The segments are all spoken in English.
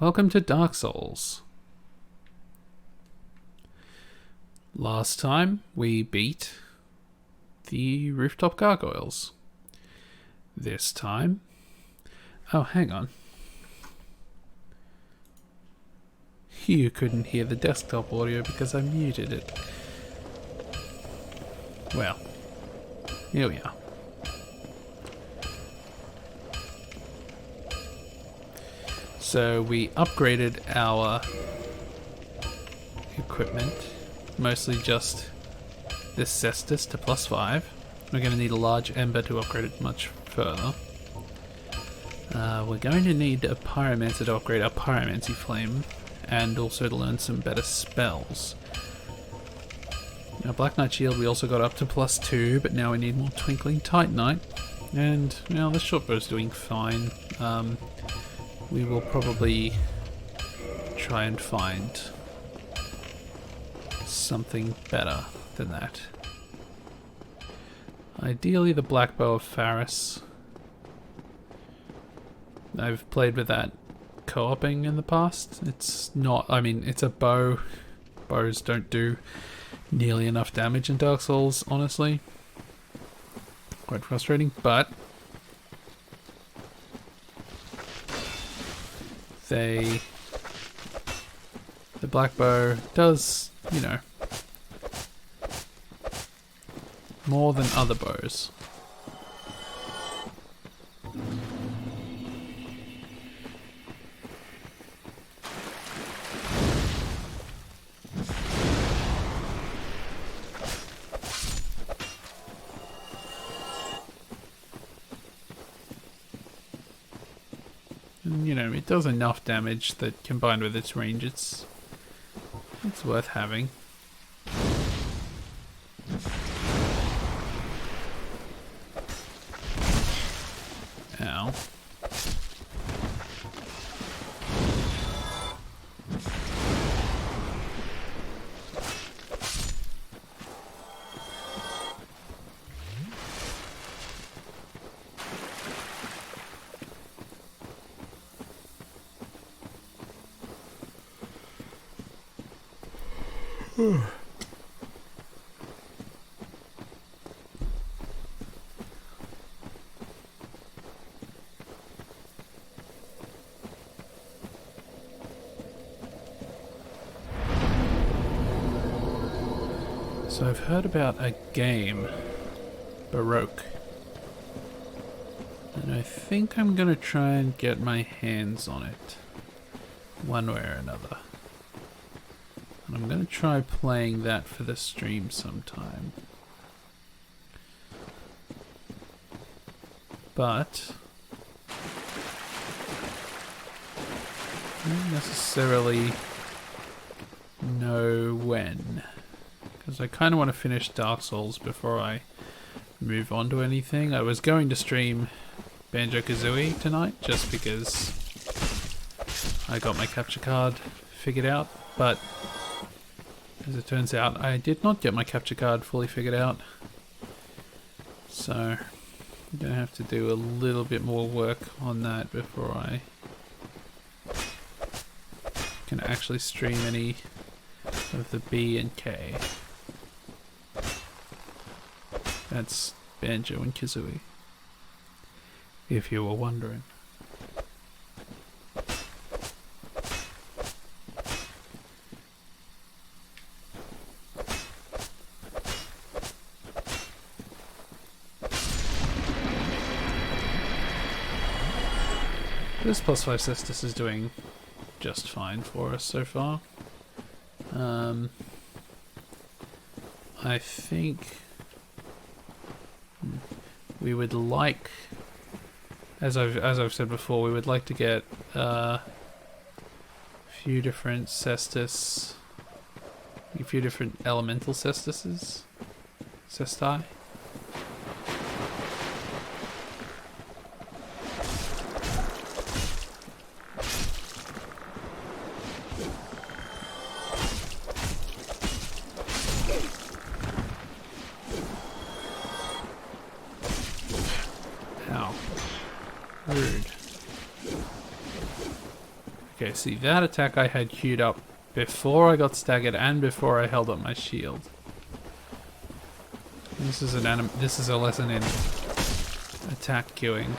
Welcome to Dark Souls. Last time we beat the rooftop gargoyles. This time... Oh, hang on. You couldn't hear the desktop audio because I muted it. Well, here we are. So we upgraded our equipment, mostly just this cestus to +5. We're going to need a large ember to upgrade it much further. We're going to need a pyromancer to upgrade our pyromancy flame, and also to learn some better spells. Our Black Knight shield we also got up to +2, but now we need more Twinkling Titanite. And, well, the shortbow's doing fine. We will probably try and find something better than that. Ideally the Black Bow of Faris. I've played with that co-oping in the past. It's not, I mean, it's a bow. Bows don't do nearly enough damage in Dark Souls, honestly. Quite frustrating, but the Black Bow does, you know, more than other bows. And, you know, it does enough damage that combined with its range, it's worth having. Ow. So I've heard about a game, Baroque, and I think I'm gonna try and get my hands on it, one way or another. And I'm gonna try playing that for the stream sometime. But I don't necessarily know when. Because I kind of want to finish Dark Souls before I move on to anything. I was going to stream Banjo-Kazooie tonight just because I got my capture card figured out, but as it turns out I did not get my capture card fully figured out. So I'm going to have to do a little bit more work on that before I can actually stream any of the B and K. That's Banjo and Kazooie, if you were wondering. This +5 cestus is doing just fine for us so far. I think we would like, as I've said before, we would like to get a few different cestus, a few different elemental cestuses, cesti. Rude. Okay, see, that attack I had queued up before I got staggered and before I held up my shield. This is a lesson in attack queuing.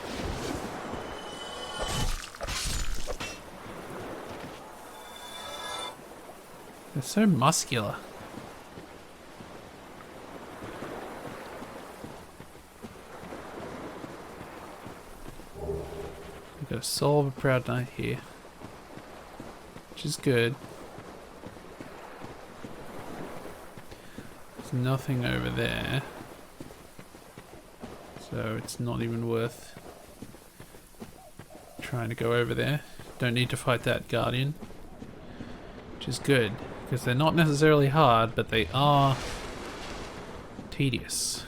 They're so muscular. We've got a Soul of a Proud Knight here, which is good. There's nothing over there, so it's not even worth trying to go over there. Don't need to fight that Guardian, which is good, because they're not necessarily hard, but they are tedious.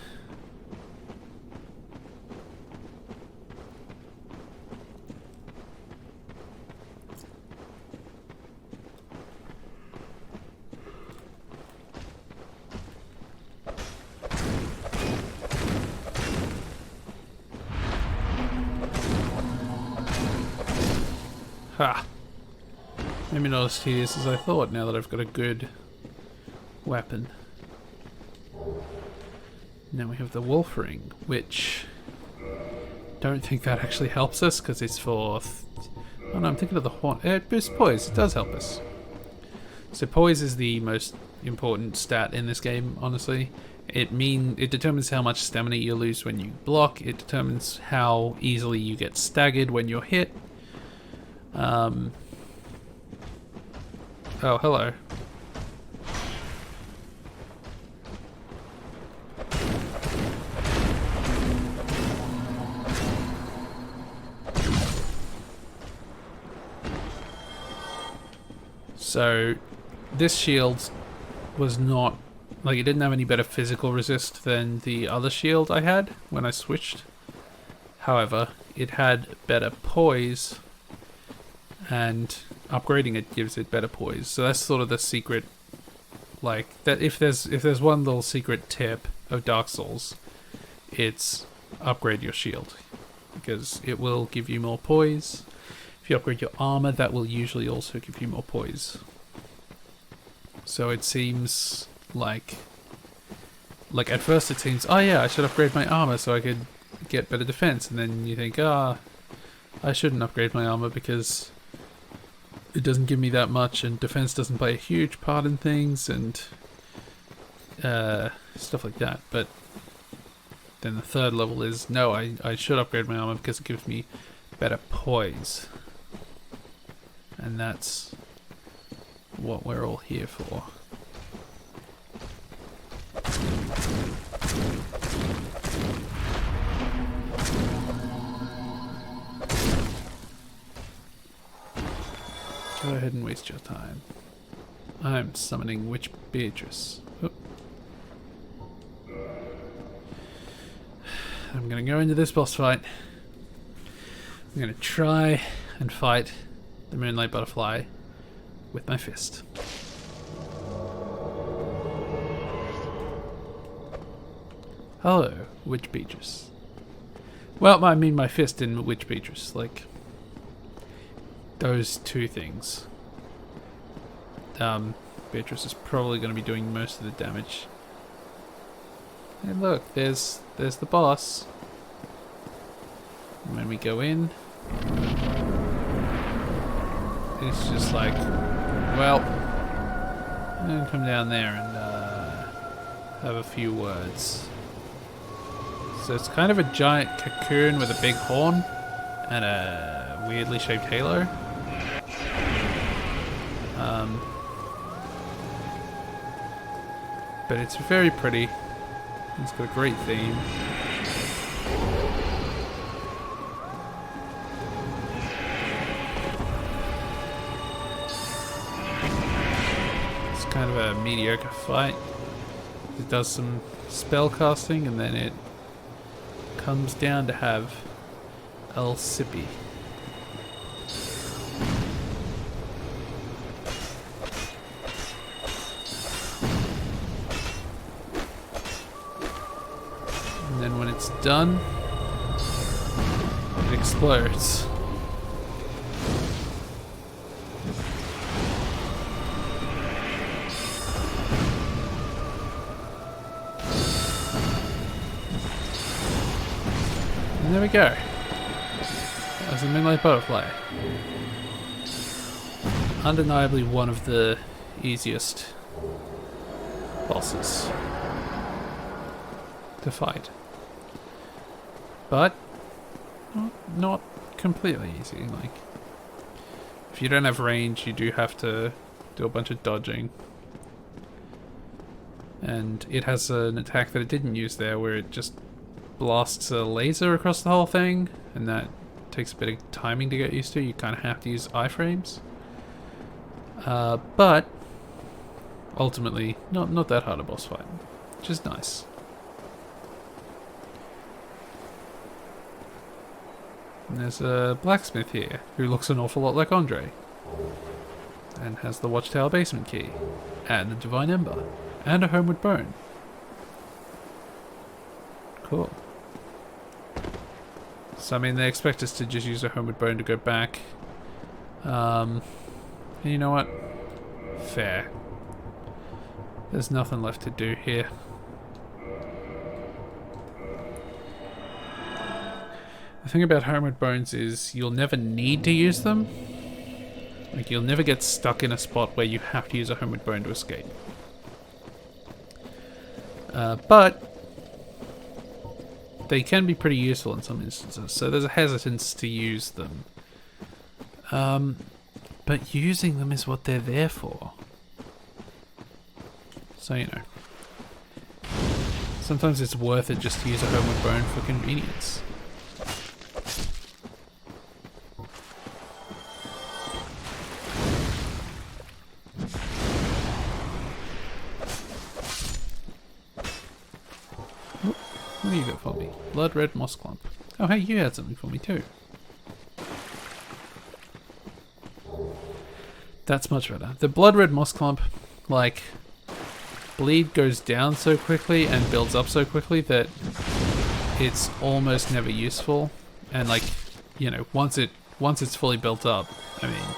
Ha! Maybe not as tedious as I thought now that I've got a good weapon. Now we have the Wolf Ring, which don't think that actually helps us because it's for... oh no, I'm thinking of the horn. It boosts poise. It does help us. So poise is the most important stat in this game, honestly. It determines how much stamina you lose when you block. It determines how easily you get staggered when you're hit. Oh, hello. So, this shield was not, like, it didn't have any better physical resist than the other shield I had when I switched. However, it had better poise, and upgrading it gives it better poise. So that's sort of the secret, like, that if there's one little secret tip of Dark Souls, it's upgrade your shield, because it will give you more poise. If you upgrade your armor, that will usually also give you more poise. So it seems like at first it seems, oh yeah, I should upgrade my armor so I could get better defense, and then you think, I shouldn't upgrade my armor because it doesn't give me that much, and defense doesn't play a huge part in things, and stuff like that. But then the third level is, no, I should upgrade my armor because it gives me better poise. And that's what we're all here for. Go ahead and waste your time. I'm summoning Witch Beatrice. Oh. I'm gonna go into this boss fight. I'm gonna try and fight the Moonlight Butterfly with my fist. Hello, Witch Beatrice. Well, I mean my fist in Witch Beatrice, like those two things. Beatrice is probably going to be doing most of the damage. Hey look, there's the boss. And when we go in, it's just like, well, I'm going to come down there and have a few words. So it's kind of a giant cocoon with a big horn and a weirdly shaped halo. But it's very pretty. It's got a great theme. It's kind of a mediocre fight. It does some spell casting and then it comes down to have El Sippy. And then when it's done, it explodes. there we go. That was the Midnight Butterfly. Undeniably one of the easiest bosses to fight. But not completely easy. Like, if you don't have range, you do have to do a bunch of dodging. And it has an attack that it didn't use there where it just blasts a laser across the whole thing, and that takes a bit of timing to get used to. You kind of have to use iframes. But ultimately, not that hard a boss fight, which is nice. And there's a blacksmith here who looks an awful lot like Andre, and has the Watchtower basement key, and the Divine Ember, and a Homeward Bone. Cool. So I mean, they expect us to just use a Homeward Bone to go back. And you know what? Fair. There's nothing left to do here. The thing about Homeward Bones is you'll never need to use them. Like, you'll never get stuck in a spot where you have to use a Homeward Bone to escape. But they can be pretty useful in some instances, so there's a hesitance to use them. But using them is what they're there for. So, you know. Sometimes it's worth it just to use a Homeward Bone for convenience. What do you got for me? Blood Red Moss Clump. Oh hey, you had something for me too. That's much better. The Blood Red Moss Clump, like, bleed goes down so quickly and builds up so quickly that it's almost never useful. And like, you know, once it's fully built up, I mean,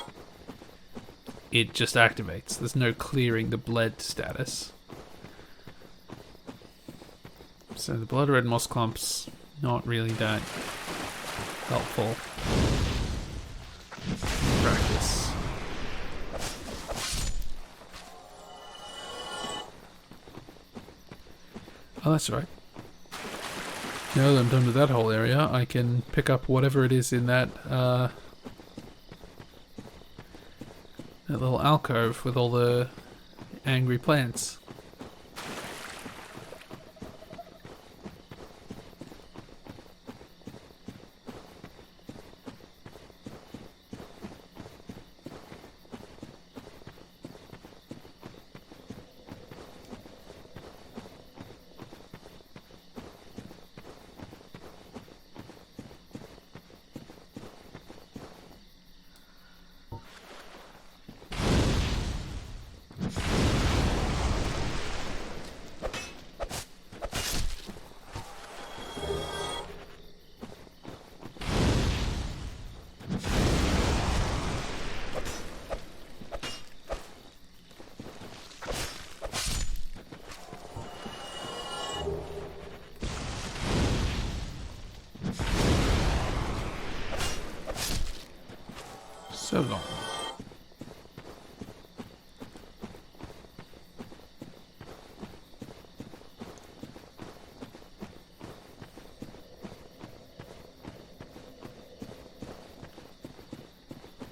it just activates. There's no clearing the bled status. So the Blood Red Moss Clump's not really that helpful in practice. Oh, that's right. Now that I'm done with that whole area, I can pick up whatever it is in that that little alcove with all the angry plants. So long.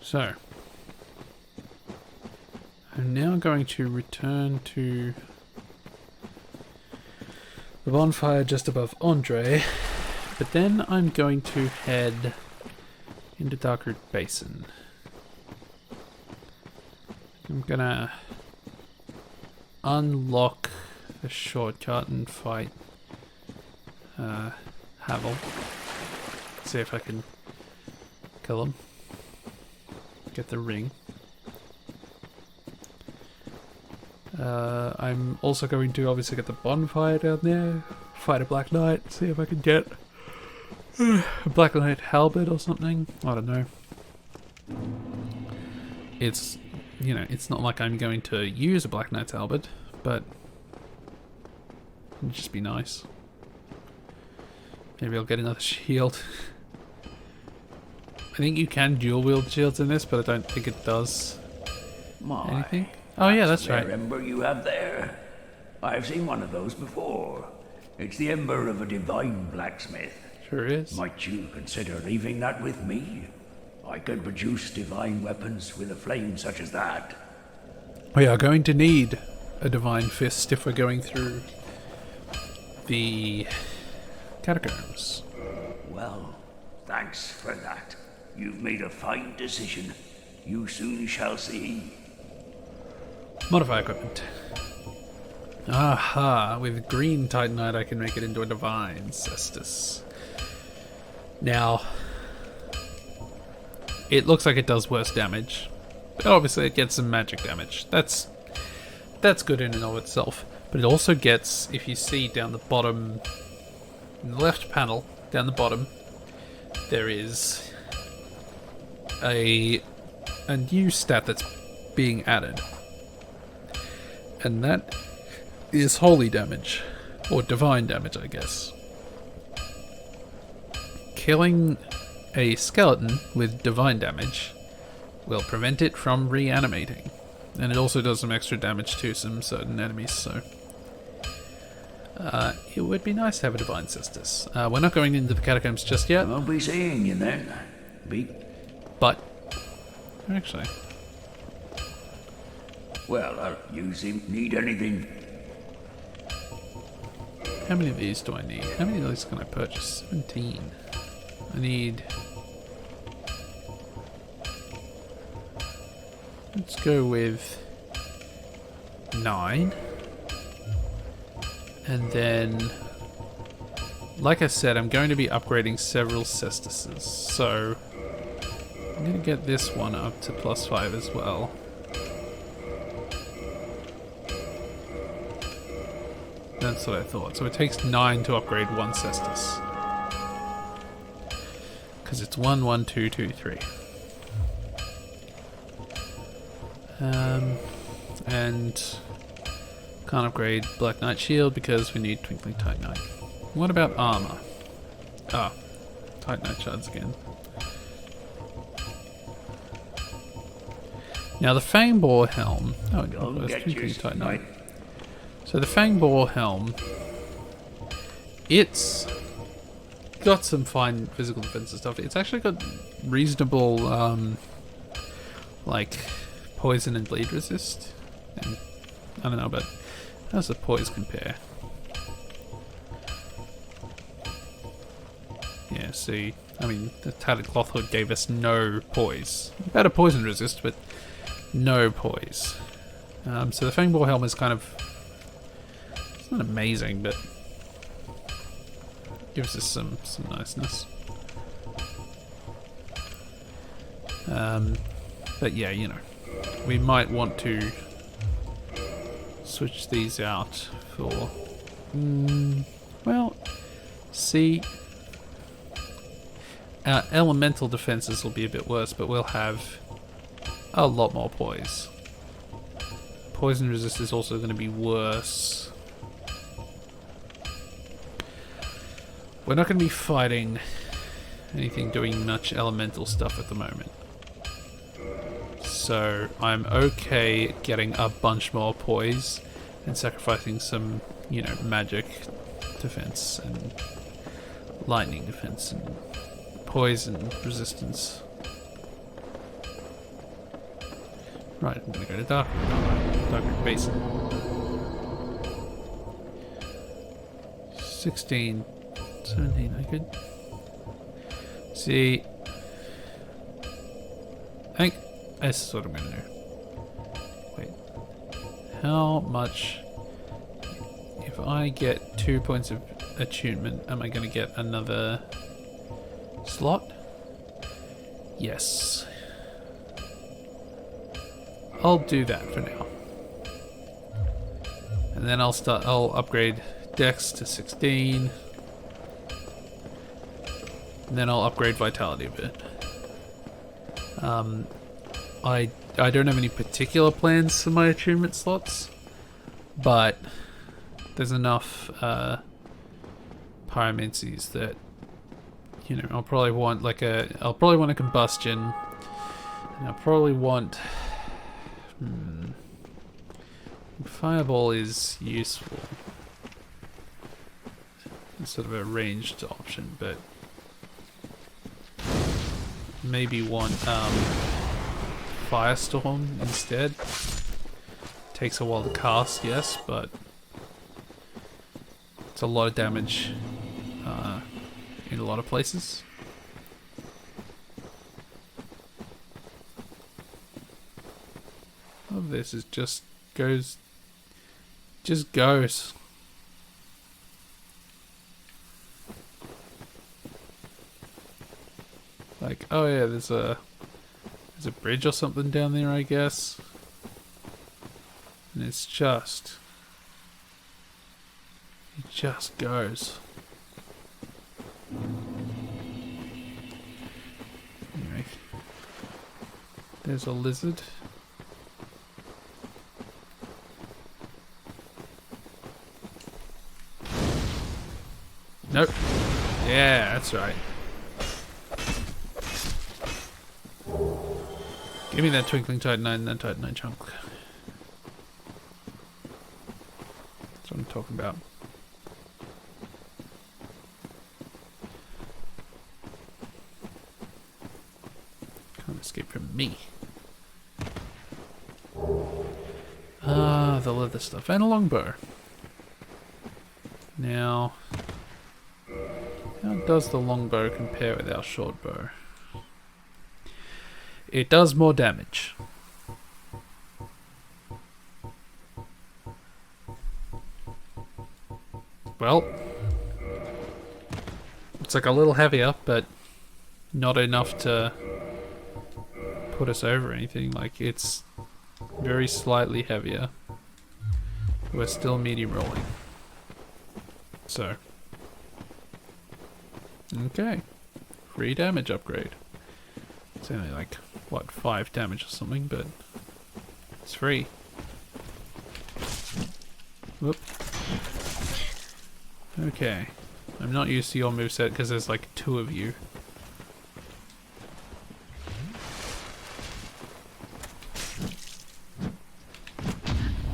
So, I'm now going to return to the bonfire just above Andre, but then I'm going to head into Darkroot Basin. I'm gonna unlock the shortcut and fight Havel. See if I can kill him. Get the ring. I'm also going to obviously get the bonfire down there, fight a Black Knight, see if I can get a Black Knight halberd or something. I don't know. It's, you know, it's not like I'm going to use a Black Knight's halberd, but it'd just be nice. Maybe I'll get another shield. I think you can dual wield shields in this, but I don't think it does anything. Oh yeah, that's right. Ember you have there. I've seen one of those before. It's the ember of a divine blacksmith. Sure is. Might you consider leaving that with me? I can produce divine weapons with a flame such as that. We are going to need a divine fist if we're going through the catacombs. Well, thanks for that. You've made a fine decision. You soon shall see. Modify equipment. Aha, with green titanite I can make it into a divine cestus. Now, it looks like it does worse damage, but obviously it gets some magic damage. That's good in and of itself. But it also gets, if you see down the bottom, in the left panel, down the bottom, there is a new stat that's being added. And that is holy damage, or divine damage, I guess. Killing a skeleton with divine damage will prevent it from reanimating. And it also does some extra damage to some certain enemies, so it would be nice to have a divine cestus. We're not going into the catacombs just yet. I'll be seeing you then. But actually, well, you seem to need anything. how many of these do I need? How many of these can I purchase? 17. I need... let's go with 9. And then, like I said, I'm going to be upgrading several cestuses. So, I'm going to get this one up to +5 as well. That's what I thought. So it takes 9 to upgrade one cestus. Because it's 1, 1, 2, 2, 3. And can't upgrade Black Knight Shield because we need Twinkling Titanite. What about armor? Ah, Titanite shards again. Now the Fangbore Helm. Oh, there's Twinkling Titanite. So the Fangbore Helm, it's got some fine physical defense and stuff. It's actually got reasonable, like, poison and bleed resist. And I don't know, but how does the poise compare? Yeah, see, I mean, the Tattered Cloth Hood gave us no poise. Better poison resist, but no poise. So the Fangbore Helm is kind of, it's not amazing, but gives us some niceness. But yeah, you know, we might want to switch these out for, well, see, our elemental defenses will be a bit worse, but we'll have a lot more poise. Poison resist is also going to be worse. We're not going to be fighting anything doing much elemental stuff at the moment. So I'm okay getting a bunch more poise and sacrificing some, you know, magic defense and lightning defense and poison resistance. Right, I'm gonna go to Dark Basin. 16, 17, I could see. I think this is what I'm gonna do. Wait, how much? If I get 2 points of attunement, am I gonna get another slot? Yes. I'll do that for now. And then I'll upgrade Dex to 16. And then I'll upgrade Vitality a bit. I don't have any particular plans for my attunement slots, but there's enough pyromancies that you know, I'll probably want like I'll probably want a combustion, and I'll probably want. Fireball is useful. It's sort of a ranged option, but maybe want Firestorm instead. Takes a while to cast, yes, but it's a lot of damage in a lot of places. All of this is just goes. Like, oh yeah, there's a bridge or something down there, I guess. And it just goes. Anyway, there's a lizard. Nope. Yeah, that's right. Give me that twinkling titanite and that titanite chunk. That's what I'm talking about. Can't escape from me. Ah, the leather stuff and a longbow. Now, how does the longbow compare with our short bow? It does more damage. Well, it's like a little heavier, but not enough to put us over anything. Like, it's very slightly heavier. We're still medium rolling. So, okay, free damage upgrade. It's only like, what, 5 damage or something, but it's free. Whoop. Okay, I'm not used to your moveset because there's like 2 of you.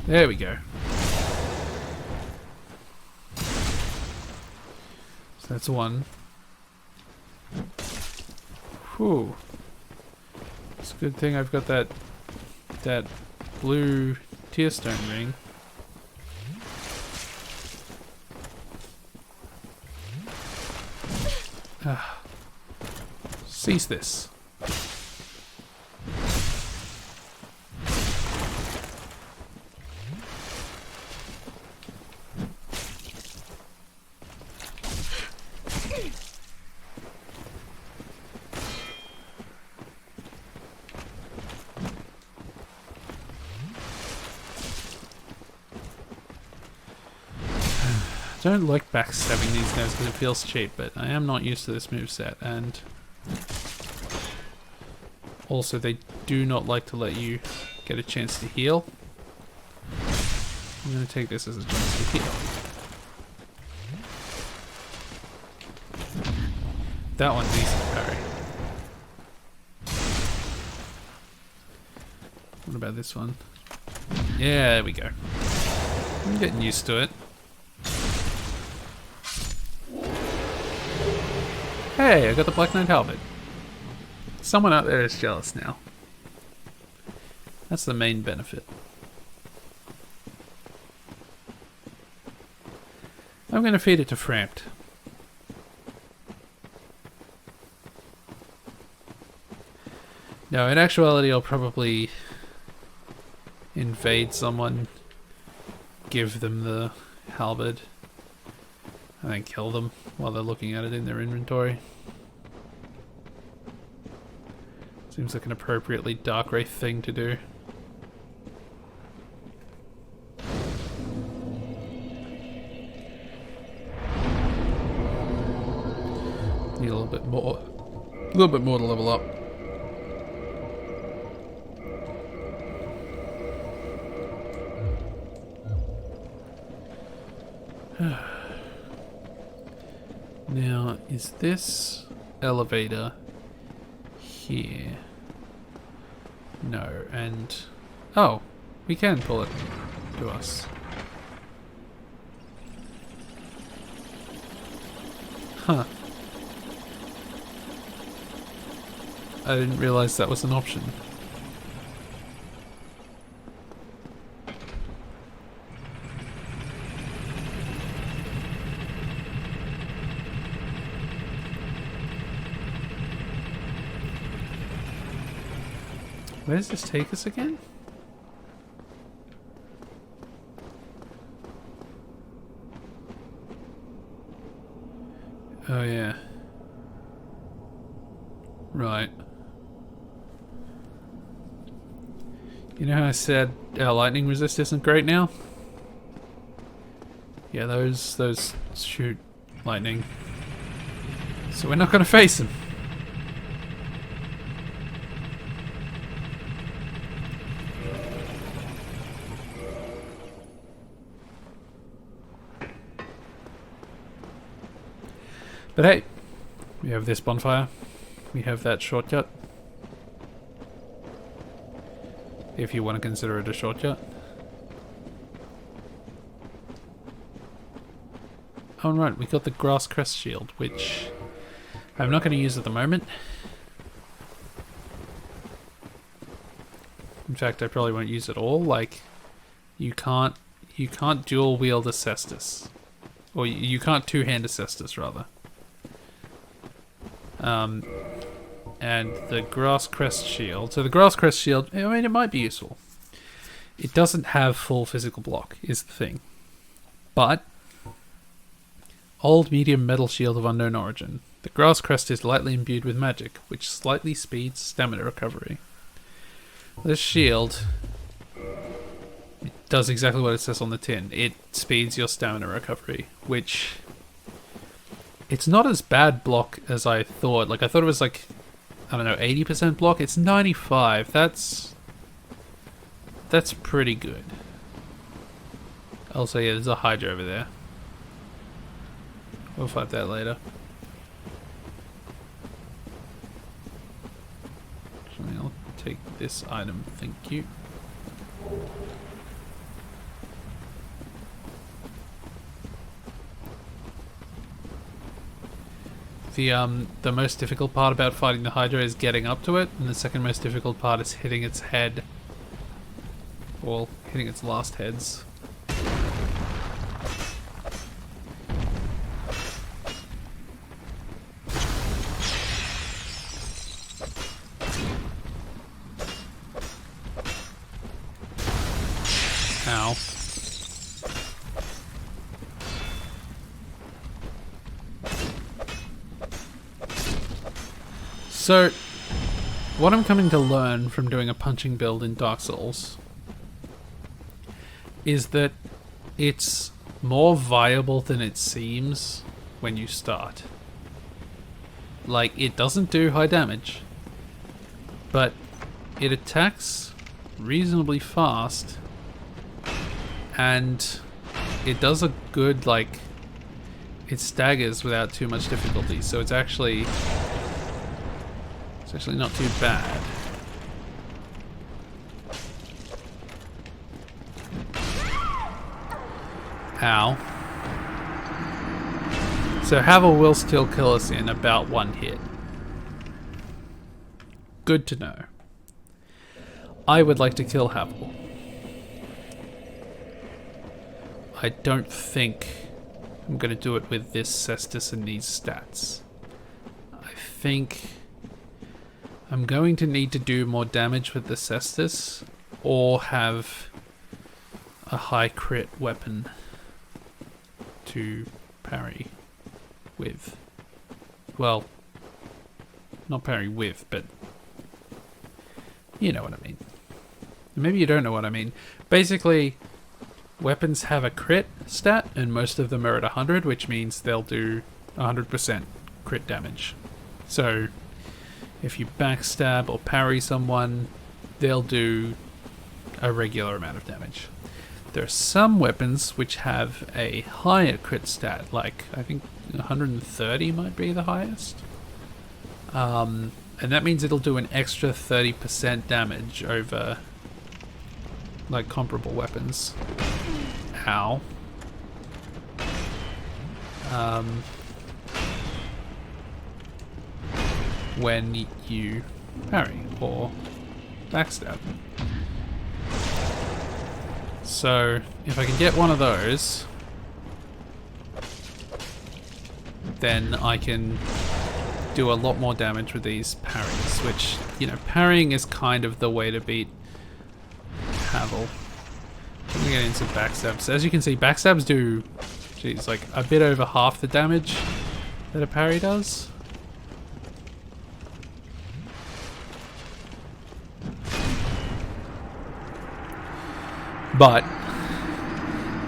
There we go. So that's 1. Whew. It's a good thing I've got that blue tearstone ring. Seize this. I don't like backstabbing these guys because it feels cheap, but I am not used to this moveset, and also they do not like to let you get a chance to heal. I'm going to take this as a chance to heal. That one's easy to parry. What about this one? Yeah, there we go. I'm getting used to it. Hey, I got the Black Knight Halberd. Someone out there is jealous now. That's the main benefit. I'm going to feed it to Frampt. No, in actuality I'll probably invade someone, give them the halberd, and then kill them while they're looking at it in their inventory. Seems like an appropriately Dark Wraith thing to do. Need a little bit more to level up. Now, is this... elevator here. No, and... Oh, we can pull it to us. Huh. I didn't realize that was an option. Where does this take us again? Oh yeah. Right. You know how I said our lightning resist isn't great now? Yeah, those shoot lightning. So we're not gonna face them. But hey, we have this bonfire. We have that shortcut. If you want to consider it a shortcut. Oh right, we got the grass crest shield, which I'm not going to use at the moment. In fact, I probably won't use it all. Like, you can't dual wield a cestus, or you can't two-hand a cestus rather. And the grass crest shield. So the grass crest shield, I mean, it might be useful. It doesn't have full physical block, is the thing. But old medium metal shield of unknown origin. The grass crest is lightly imbued with magic, which slightly speeds stamina recovery. This shield does exactly what it says on the tin. It speeds your stamina recovery, which it's not as bad block as I thought. Like, I thought it was like, I don't know, 80% block. It's 95. That's pretty good. Also, yeah, there's a Hydra over there. We'll fight that later. Actually, I'll take this item, thank you. The most difficult part about fighting the Hydra is getting up to it, and the second most difficult part is hitting its head. Well, hitting its last heads. Ow. So, what I'm coming to learn from doing a punching build in Dark Souls is that it's more viable than it seems when you start. Like, it doesn't do high damage, but it attacks reasonably fast, and it does a good, like, it staggers without too much difficulty, so it's actually not too bad. Ow. So Havel will still kill us in about one hit. Good to know. I would like to kill Havel. I don't think I'm going to do it with this cestus and these stats. I think I'm going to need to do more damage with the cestus, or have a high crit weapon to parry with. Well, not parry with, but you know what I mean. Maybe you don't know what I mean. Basically, weapons have a crit stat, and most of them are at 100, which means they'll do 100% crit damage. So if you backstab or parry someone, they'll do a regular amount of damage. There are some weapons which have a higher crit stat, like I think 130 might be the highest. And that means it'll do an extra 30% damage over like comparable weapons. Ow. When you parry or backstab. So if I can get one of those, then I can do a lot more damage with these parries, which, you know, parrying is kind of the way to beat Havel. Let me get into backstabs. As you can see, backstabs do, geez, like a bit over half the damage that a parry does. But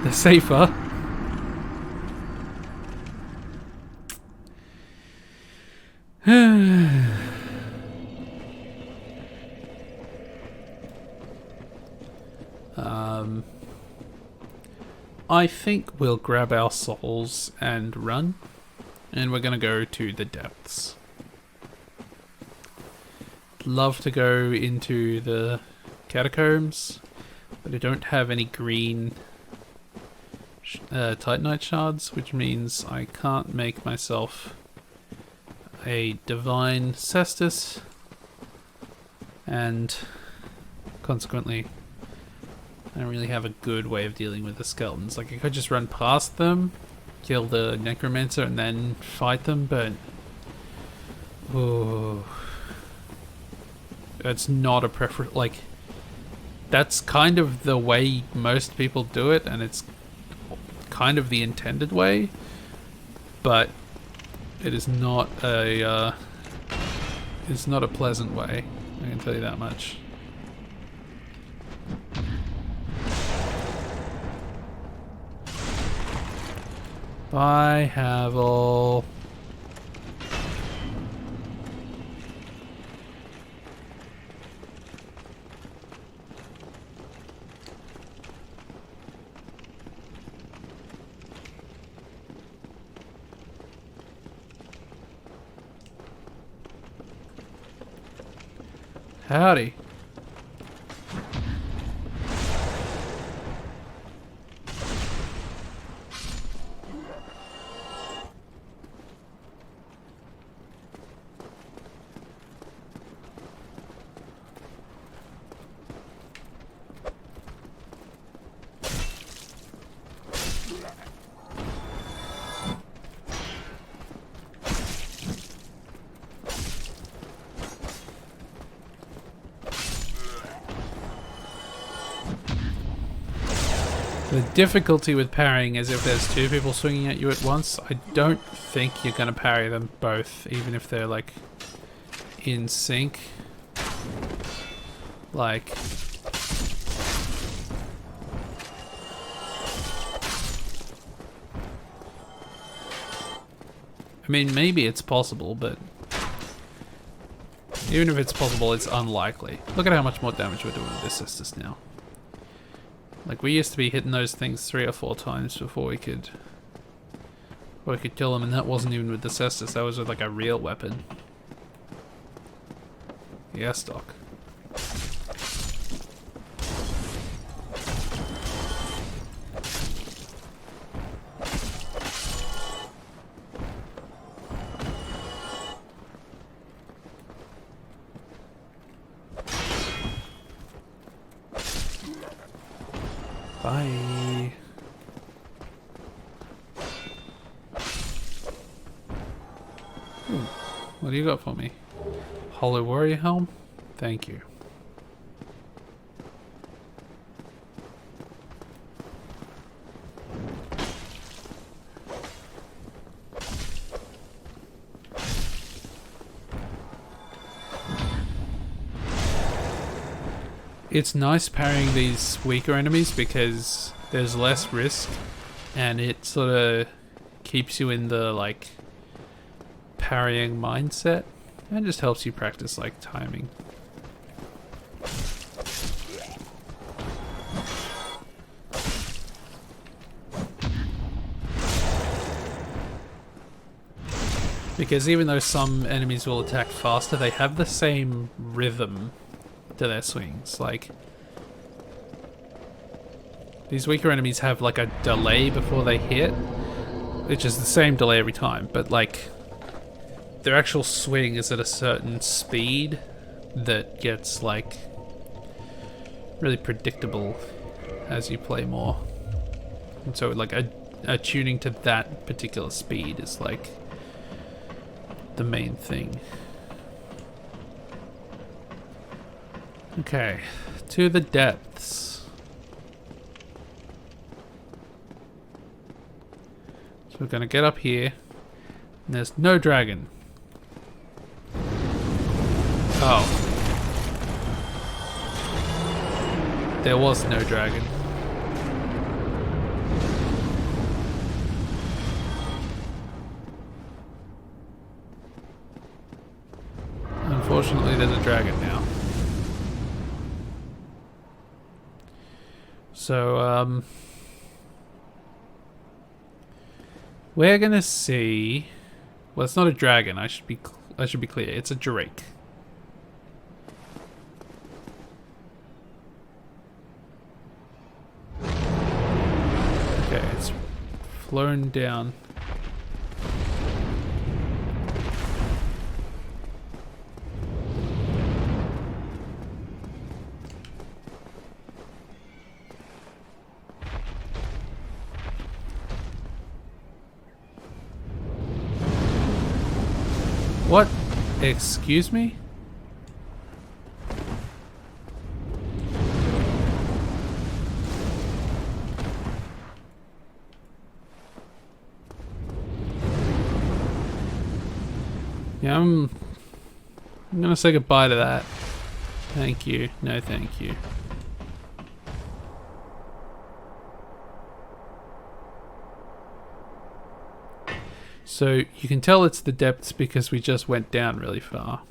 they're safer. I think we'll grab our souls and run, and we're gonna go to the depths. Love to go into the catacombs, but I don't have any green Titanite shards, which means I can't make myself a divine cestus, and consequently I don't really have a good way of dealing with the skeletons. Like, I could just run past them, kill the necromancer, and then fight them, but it's not a preference. Like, that's kind of the way most people do it, and it's kind of the intended way, but it is not a it's not a pleasant way, I can tell you that much. Bye, Havel. Howdy. The difficulty with parrying is if there's two people swinging at you at once, I don't think you're going to parry them both, even if they're like in sync. Like, I mean, maybe it's possible, but even if it's possible, it's unlikely. Look at how much more damage we're doing with this Cestus now. Like, we used to be hitting those things 3 or 4 times before we could kill them, and that wasn't even with the Cestus, that was with like a real weapon. Yeah, stock. Bye. Ooh, what do you got for me? Hollow Warrior Helm? Thank you. It's nice parrying these weaker enemies because there's less risk and it sort of keeps you in the like parrying mindset and just helps you practice like timing. Because even though some enemies will attack faster, they have the same rhythm to their swings. Like, these weaker enemies have like a delay before they hit, which is the same delay every time, but like their actual swing is at a certain speed that gets like really predictable as you play more. And so like attuning to that particular speed is like the main thing. Okay, to the depths. So we're gonna get up here, and there's no dragon. Oh. There was no dragon. Unfortunately, there's a dragon now. So, we're gonna see. Well, it's not a dragon. I should be clear. It's a drake. Okay, it's flown down. What? Excuse me? Yeah, I'm gonna say goodbye to that. Thank you. No, thank you. So you can tell it's the depths because we just went down really far.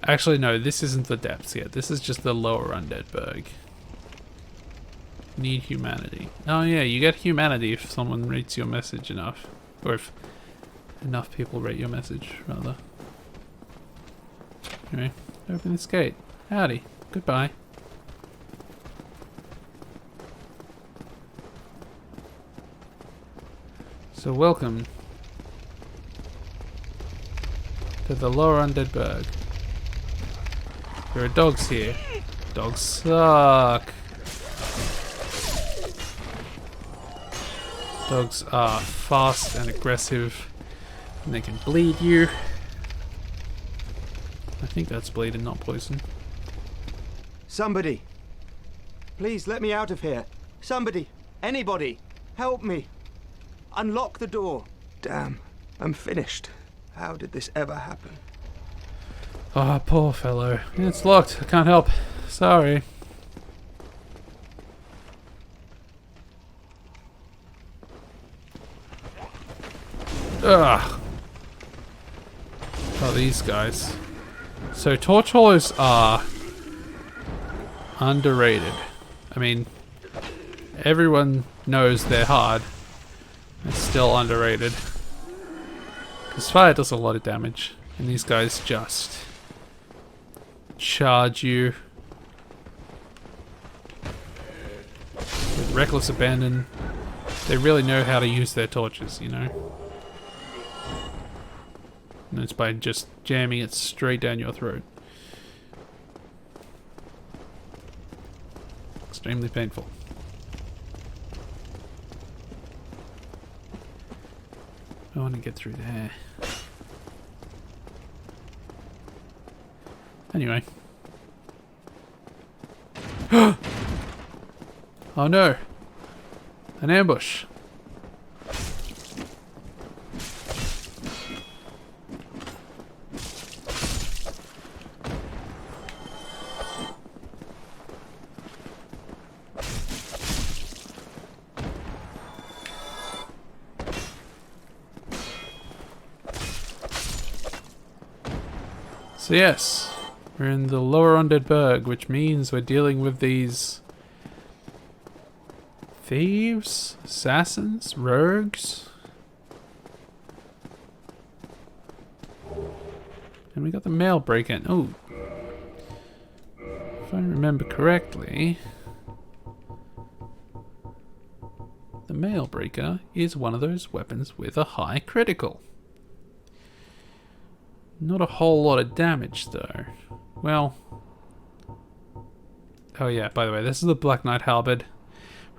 Actually, no, this isn't the depths yet. This is just the lower undead berg. Need humanity. Oh yeah, you get humanity if someone rates your message enough. Or if enough people rate your message, rather. Anyway, open this gate. Howdy. Goodbye. So welcome to the lower undead berg. There are dogs here. Dogs suck. Dogs are fast and aggressive, and they can bleed you. I think that's bleed and not poison. Somebody, please let me out of here. Somebody, anybody, help me. Unlock the door. Damn, I'm finished. How did this ever happen? Oh, poor fellow. It's locked. I can't help. Sorry. Ugh. Oh, these guys. So torch hollows are underrated. I mean, everyone knows they're hard. It's still underrated. Because fire does a lot of damage. And these guys just charge you with reckless abandon. They really know how to use their torches, you know. And it's by just jamming it straight down your throat. Extremely painful. I want to get through there. Anyway. Oh no! An ambush! So yes, we're in the lower undead berg, which means we're dealing with these thieves, assassins, rogues. And we got the mail break-in. Oh. If I remember correctly, the mail breaker is one of those weapons with a high critical. Not a whole lot of damage though. Well, oh yeah, by the way, this is the Black Knight Halberd.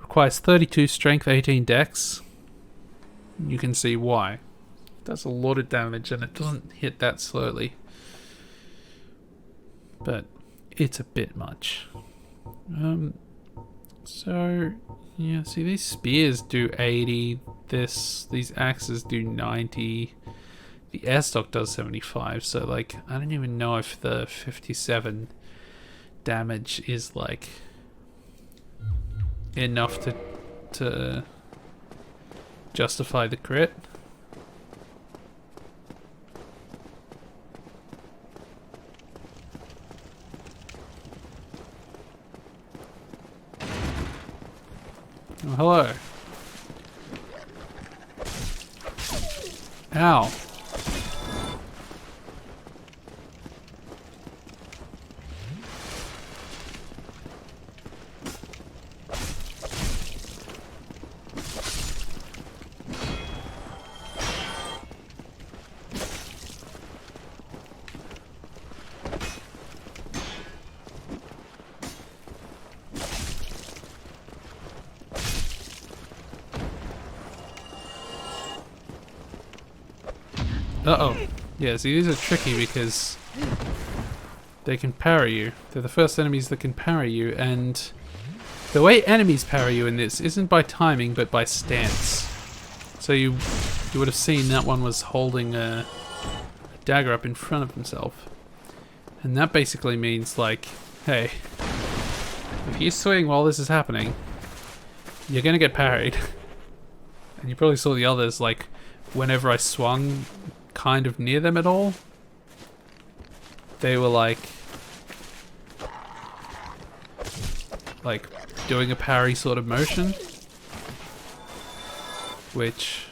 Requires 32 strength, 18 dex. You can see why. It does a lot of damage and it doesn't hit that slowly. But it's a bit much. So yeah, see, these spears do 80. These axes do 90. The air stock does 75. So like, I don't even know if the 57 damage is like enough to justify the crit. Oh, hello. Ow. Uh-oh. Yeah, see, these are tricky because they can parry you. They're the first enemies that can parry you, and the way enemies parry you in this isn't by timing, but by stance. So you would have seen that one was holding a dagger up in front of himself. And that basically means, like, hey, if you swing while this is happening, you're gonna get parried. And you probably saw the others, like, whenever I swung kind of near them at all, they were like doing a parry sort of motion, which,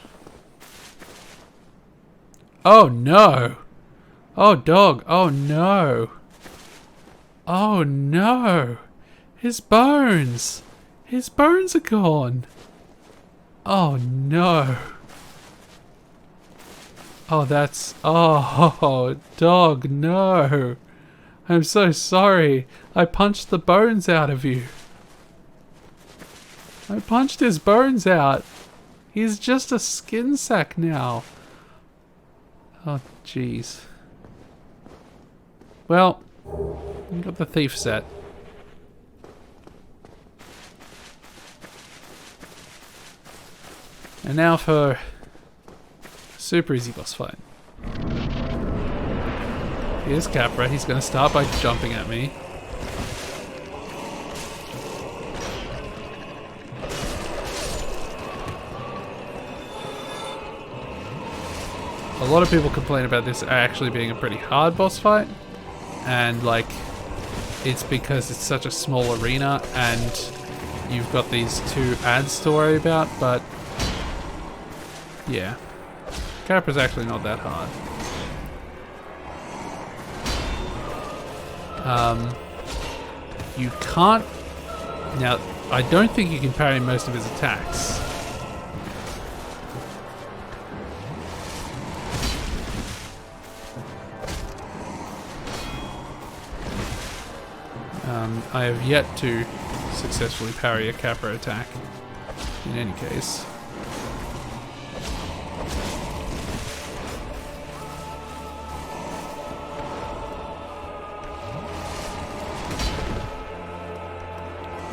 oh no, oh dog, oh no, oh no, his bones are gone, oh no. Oh, that's... Oh, dog, no. I'm so sorry. I punched the bones out of you. I punched his bones out. He's just a skin sack now. Oh, jeez. Well, we got the thief set. And now for... super easy boss fight. Here's Capra. He's going to start by jumping at me. A lot of people complain about this actually being a pretty hard boss fight. And like, it's because it's such a small arena and you've got these two ads to worry about, but yeah. Capra's actually not that hard. You can't... Now, I don't think you can parry most of his attacks. I have yet to successfully parry a Capra attack, in any case.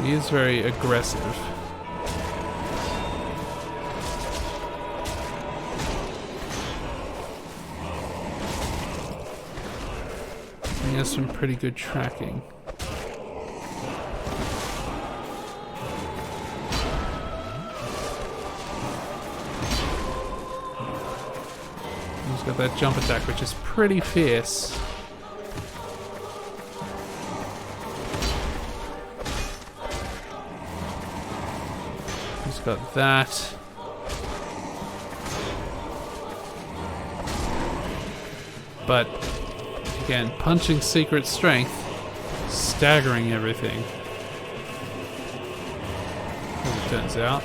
He is very aggressive. He has some pretty good tracking. He's got that jump attack, which is pretty fierce. Got that. But Again, punching secret strength, staggering everything. As it turns out.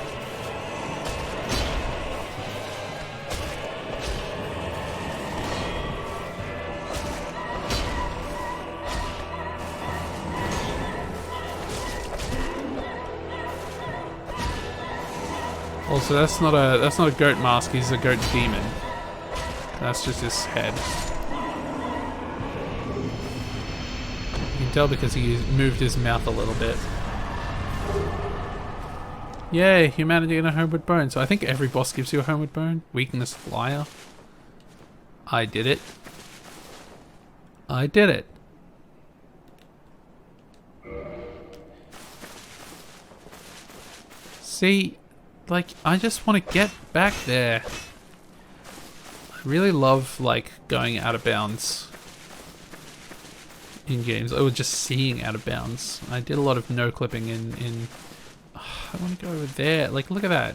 Also, that's not a goat mask. He's a goat demon. That's just his head. You can tell because he moved his mouth a little bit. Yay, humanity and a homeward bone. So I think every boss gives you a homeward bone. Weakness flyer. I did it. I did it. See, like, I just want to get back there. I really love, like, going out of bounds in games, or just seeing out of bounds. I did a lot of no-clipping in I want to go over there. Like, look at that.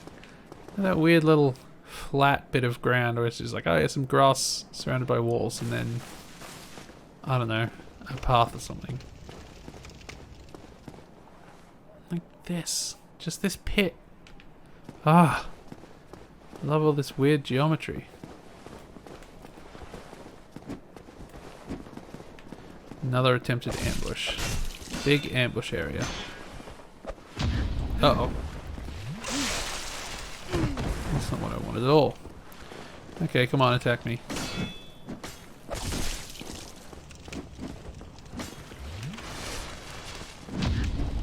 Look at that weird little flat bit of ground where it's just like, oh yeah, some grass surrounded by walls, and then, I don't know, a path or something. Like this. Just this pit. Ah. I love all this weird geometry. Another attempted ambush. Big ambush area. Uh-oh. That's not what I wanted at all. Okay, come on, attack me.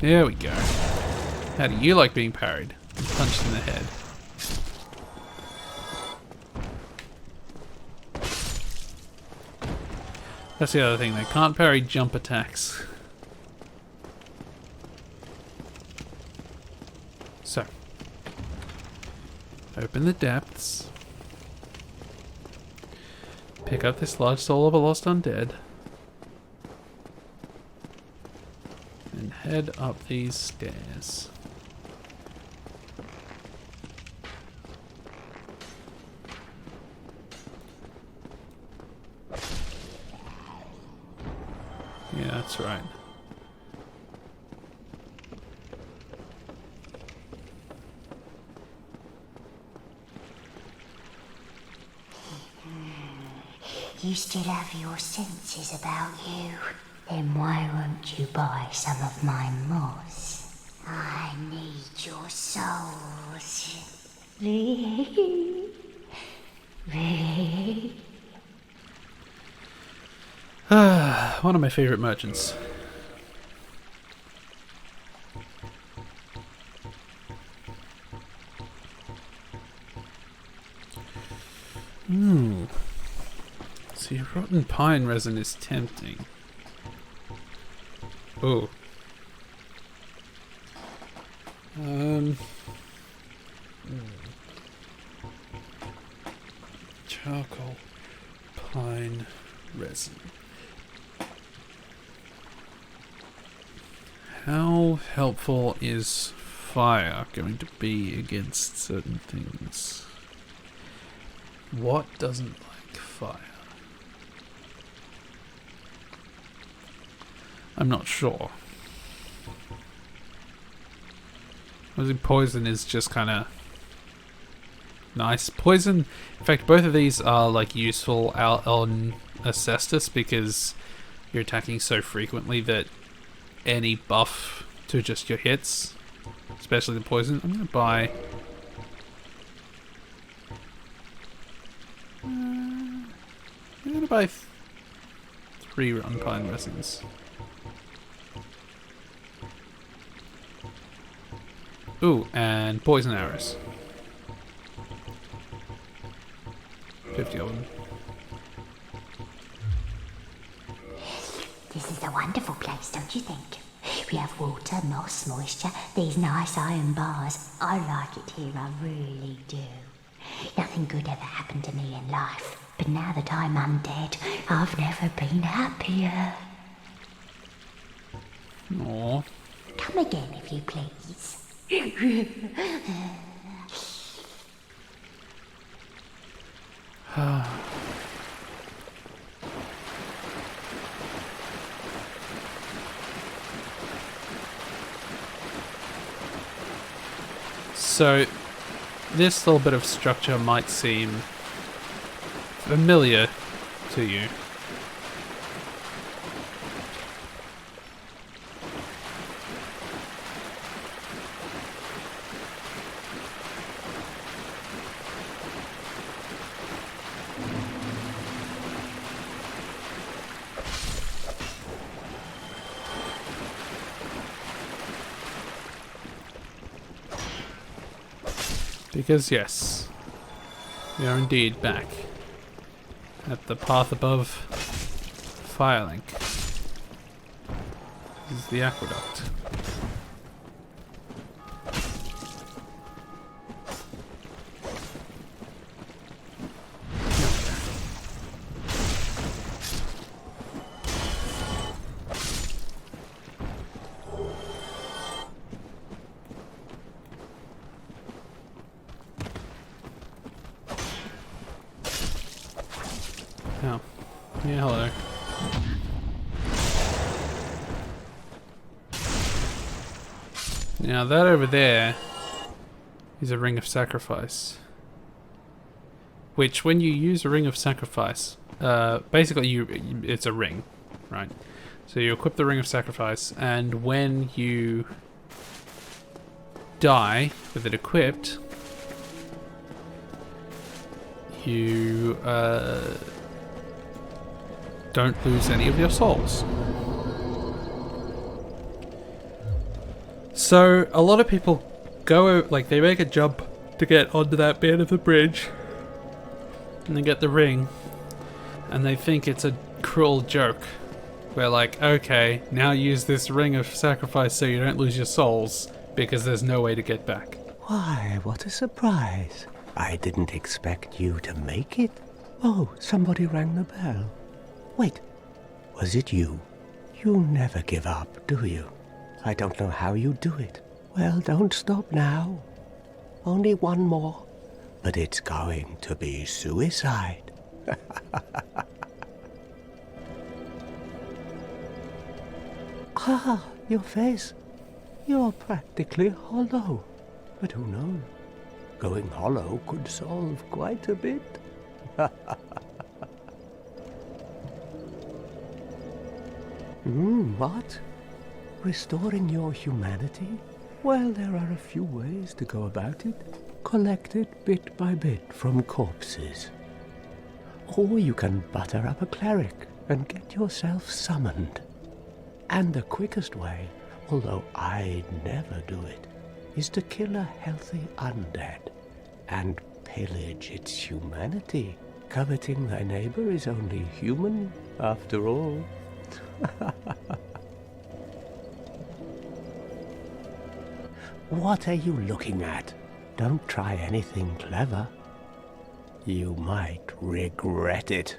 There we go. How do you like being parried? And punched in the head. That's the other thing, they can't parry jump attacks. So. Open the depths. Pick up this large soul of a lost undead. And head up these stairs. Yeah, that's right. You still have your senses about you. Then why won't you buy some of my moss? I need your souls. One of my favorite merchants. See, rotten pine resin is tempting. Oh. Charcoal, pine resin. How helpful is fire going to be against certain things? What doesn't like fire? I'm not sure. I think poison is just kind of nice. Poison, in fact, both of these are like useful out on Acestus because you're attacking so frequently that any buff to just your hits, especially the poison. I'm gonna buy. I'm gonna buy 3 rotten pine resins. Ooh, and poison arrows. 50 of them. This is a wonderful place, don't you think? We have water, moss, moisture, these nice iron bars. I like it here, I really do. Nothing good ever happened to me in life, but now that I'm undead, I've never been happier. Aww. Come again, if you please. So, this little bit of structure might seem familiar to you. Because yes, we are indeed back at the path above Firelink. This is the aqueduct. Oh, yeah, hello. Now that over there is a ring of sacrifice. Which, when you use a ring of sacrifice, basically it's a ring, right? So you equip the ring of sacrifice, and when you die with it equipped, you don't lose any of your souls. So a lot of people go, like, they make a jump to get onto that bit of the bridge, and they get the ring, and they think it's a cruel joke. Where, like, okay, now use this ring of sacrifice so you don't lose your souls, because there's no way to get back. Why, what a surprise. I didn't expect you to make it. Oh, somebody rang the bell. Wait, was it you? You never give up, do you? I don't know how you do it. Well, don't stop now. Only one more. But it's going to be suicide. Ah, your face. You're practically hollow. But who knows? Going hollow could solve quite a bit. What? Restoring your humanity? Well, there are a few ways to go about it. Collect it bit by bit from corpses. Or you can butter up a cleric and get yourself summoned. And the quickest way, although I'd never do it, is to kill a healthy undead and pillage its humanity. Coveting thy neighbor is only human, after all. What are you looking at? Don't try anything clever. You might regret it.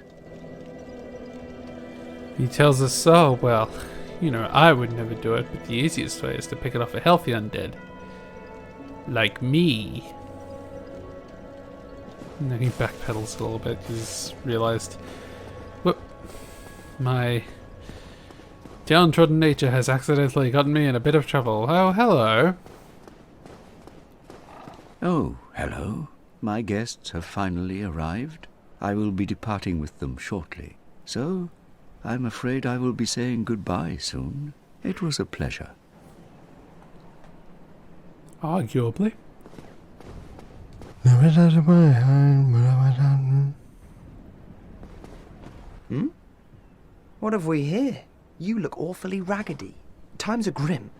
He tells us so. Well, you know, I would never do it, but the easiest way is to pick it off a healthy undead. Like me. And then he backpedals a little bit. He's realized, whoop, my downtrodden nature has accidentally gotten me in a bit of trouble. Oh, hello. Oh, hello. My guests have finally arrived. I will be departing with them shortly. So, I'm afraid I will be saying goodbye soon. It was a pleasure. Arguably. What have we here? You look awfully raggedy. Times are grim.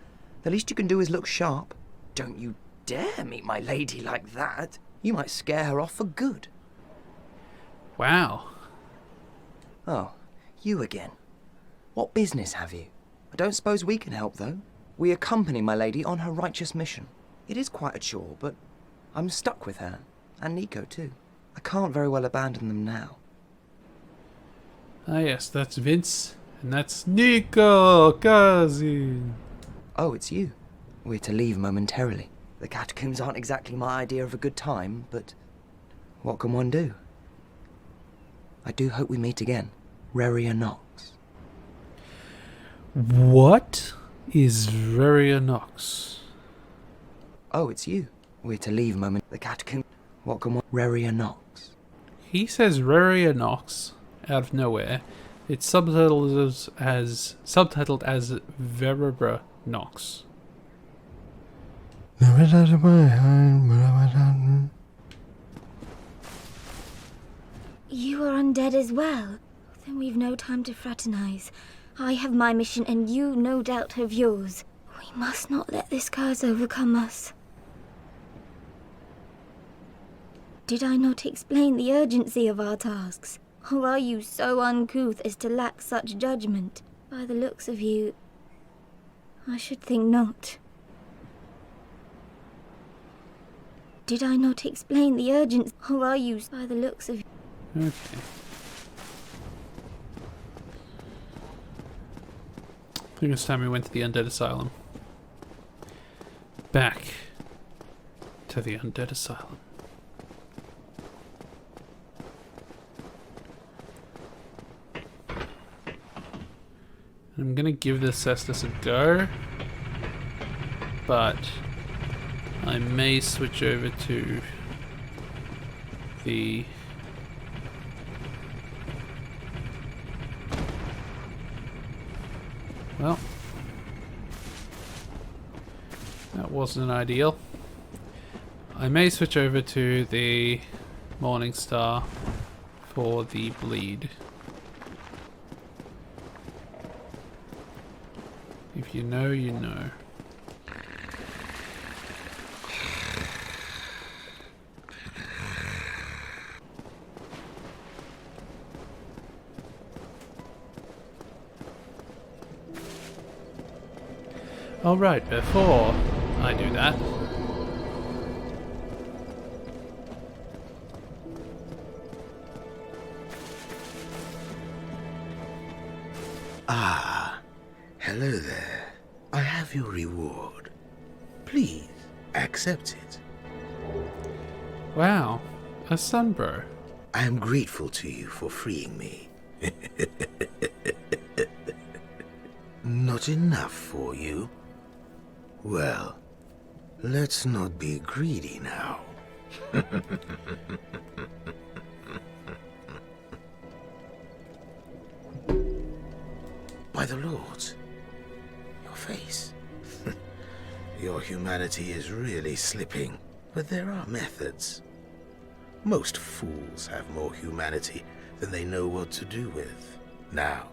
The least you can do is look sharp. Don't you dare meet my lady like that. You might scare her off for good. Wow. Oh, you again. What business have you? I don't suppose we can help, though. We accompany my lady on her righteous mission. It is quite a chore, but I'm stuck with her. And Nico, too. I can't very well abandon them now. Ah yes, that's Vince. And that's Nico, cousin. Oh, it's you. We're to leave momentarily. The catacombs aren't exactly my idea of a good time, but what can one do? I do hope we meet again. Reria Nox. What is Reria Nox? Oh, it's you. We're to leave moment. The catacomb. What can one? Reria Nox. He says Reria Nox out of nowhere. It's subtitled as Veribra Nox. You are undead as well? Then we've no time to fraternize. I have my mission and you no doubt have yours. We must not let this curse overcome us. Did I not explain the urgency of our tasks? Or are you so uncouth as to lack such judgment? By the looks of you, I should think not. Did I not explain the urgency? Or are you by the looks of you? Okay. I think it's time we went to the Undead Asylum. Back to the Undead Asylum. I'm gonna give this Cestus a go, but I may switch over to the well, that wasn't ideal. I may switch over to the Morning Star for the bleed. If you know, you know. Alright, before I do that, Hello there. I have your reward. Please, accept it. wow, a sunbro. I am grateful to you for freeing me. Not enough for you? Well, let's not be greedy now. By the lords, your face. Your humanity is really slipping, but there are methods. Most fools have more humanity than they know what to do with. Now,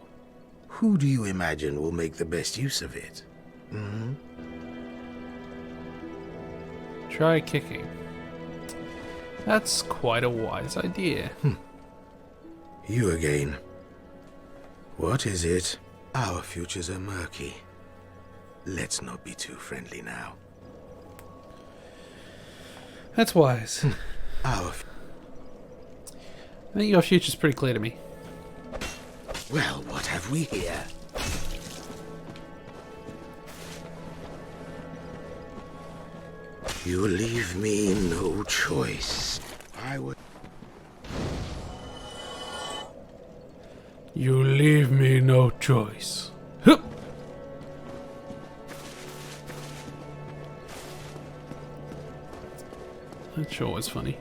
who do you imagine will make the best use of it? Hmm? Try kicking. That's quite a wise idea. You again. What is it? Our futures are murky. Let's not be too friendly now. That's wise. Our... I think your future's pretty clear to me. Well, what have we here? You leave me no choice. I would... You leave me no choice. Hup! That sure was funny.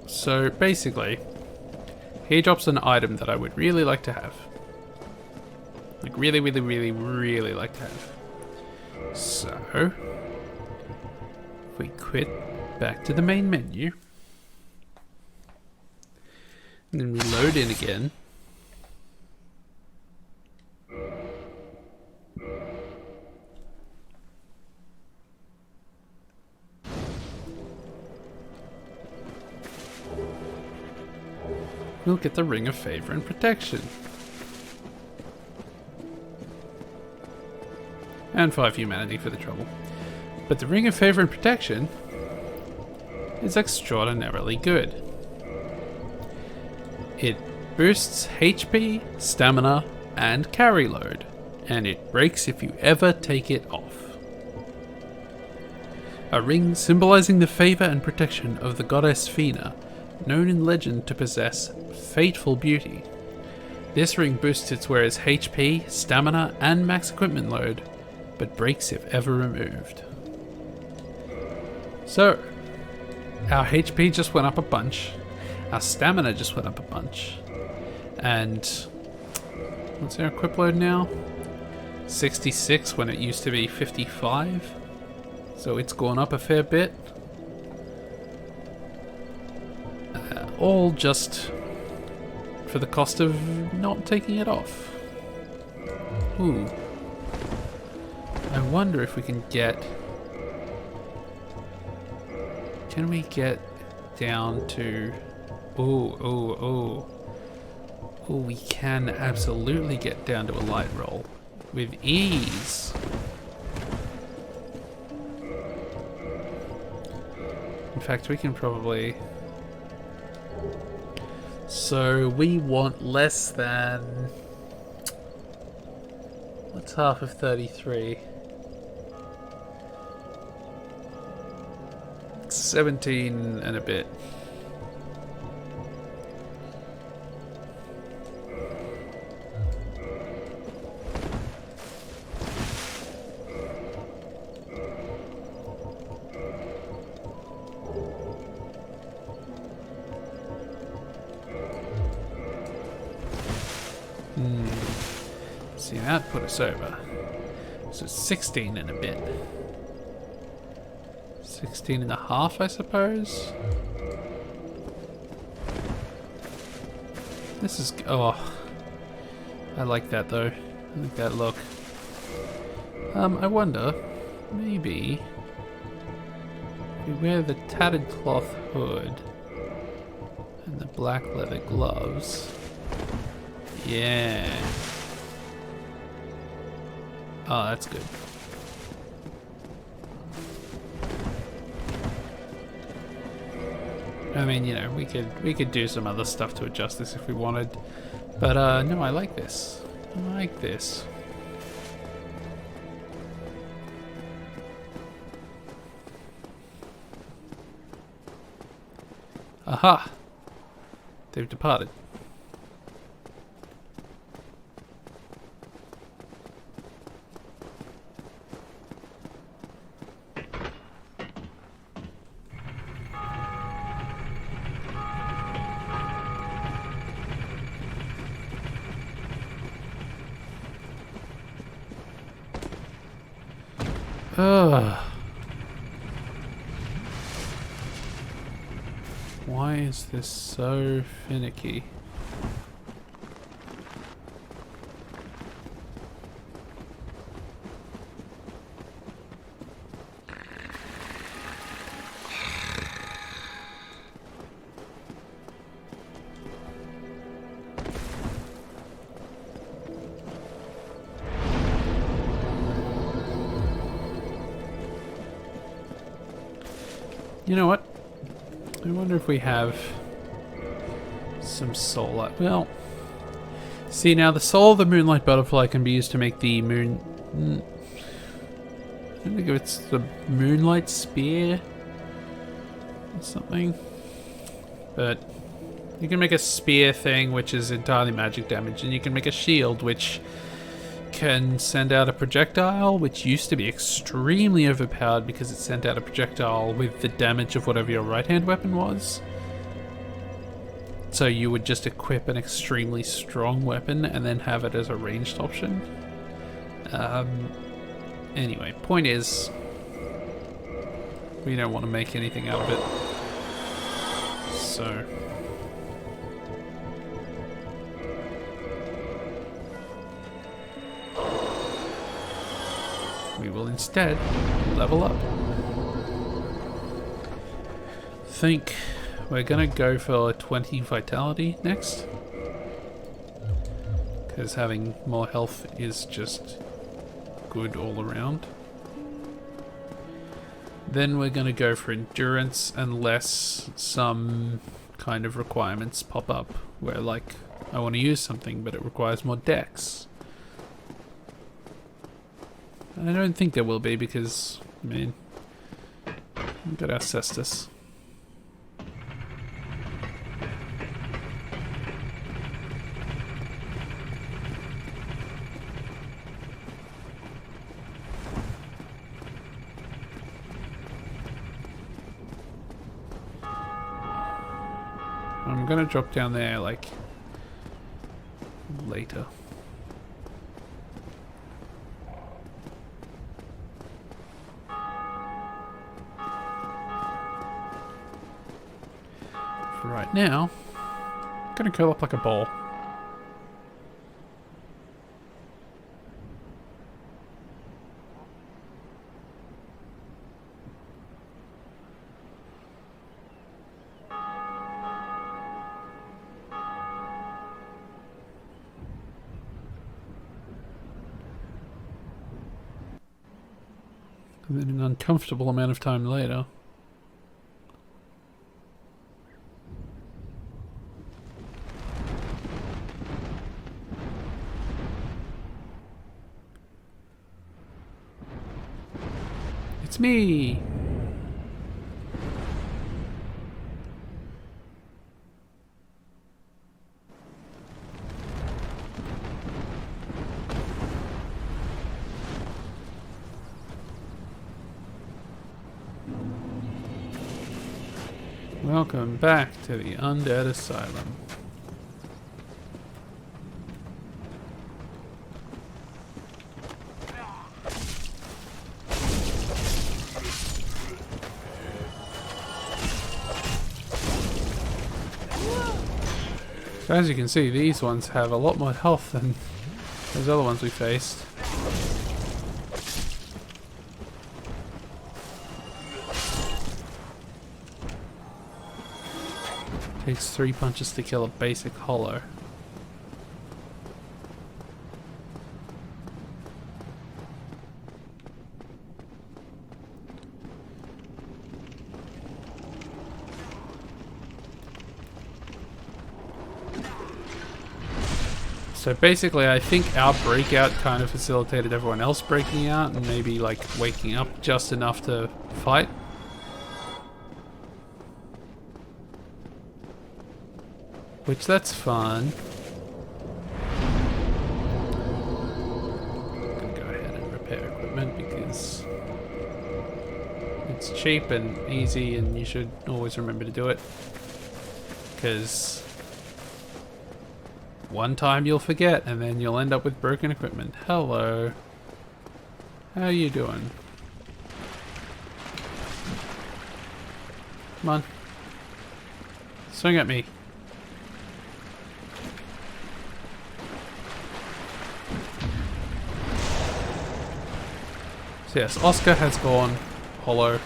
So basically, he drops an item that I would really like to have. Like really like to have. So, if we quit back to the main menu, and then we load in again. We'll get the Ring of Favor and Protection. And 5 humanity for the trouble. But the Ring of Favor and Protection is extraordinarily good. It boosts HP, stamina, and carry load, and it breaks if you ever take it off. A ring symbolizing the favor and protection of the goddess Fina, known in legend to possess fateful beauty. This ring boosts its wearer's HP, stamina, and max equipment load but breaks if ever removed. So, our HP just went up a bunch. Our stamina just went up a bunch. And what's our equip load now? 66 when it used to be 55. So it's gone up a fair bit. All just for the cost of not taking it off. Ooh. I wonder if we can get... Can we get down to... Oh, we can absolutely get down to a light roll. With ease. In fact, we can probably... So, we want less than... What's half of 33? 17 and a bit. See, that put us over. So 16 and a bit. 16 and a half, I suppose. This is... Oh. I like that, though. I like that look. I wonder... Maybe... If we wear the tattered cloth hood... And the black leather gloves... Yeah... Oh, that's good. I mean, you know, we could do some other stuff to adjust this if we wanted. But no, I like this. I like this. Aha! They've departed. Ugh. Why is this so finicky? You know what? I wonder if we have some soul. Well, see now the soul of the moonlight butterfly can be used to make the moon. I don't think it's the moonlight spear or something, but you can make a spear thing which is entirely magic damage, and you can make a shield which can send out a projectile, which used to be extremely overpowered because it sent out a projectile with the damage of whatever your right hand weapon was. So you would just equip an extremely strong weapon and then have it as a ranged option. Anyway, point is, we don't want to make anything out of it. So... we will instead level up. Think we're gonna go for 20 vitality next, because having more health is just good all around. Then we're gonna go for endurance unless some kind of requirements pop up where, like, I want to use something but it requires more dex. I don't think there will be because, I mean, we've got our cestus. I'm gonna drop down there, like, later. For right now, I'm gonna curl up like a ball. And then an uncomfortable amount of time later. It's me! Welcome back to the Undead Asylum. So as you can see, these ones have a lot more health than those other ones we faced. Takes 3 punches to kill a basic hollow. So basically, I think our breakout kind of facilitated everyone else breaking out and maybe like waking up just enough to fight. Which, that's fun. I'm gonna go ahead and repair equipment because it's cheap and easy and you should always remember to do it. Because one time you'll forget and then you'll end up with broken equipment. Hello. How you doing? Come on. Swing at me. So yes, Oscar has gone hollow.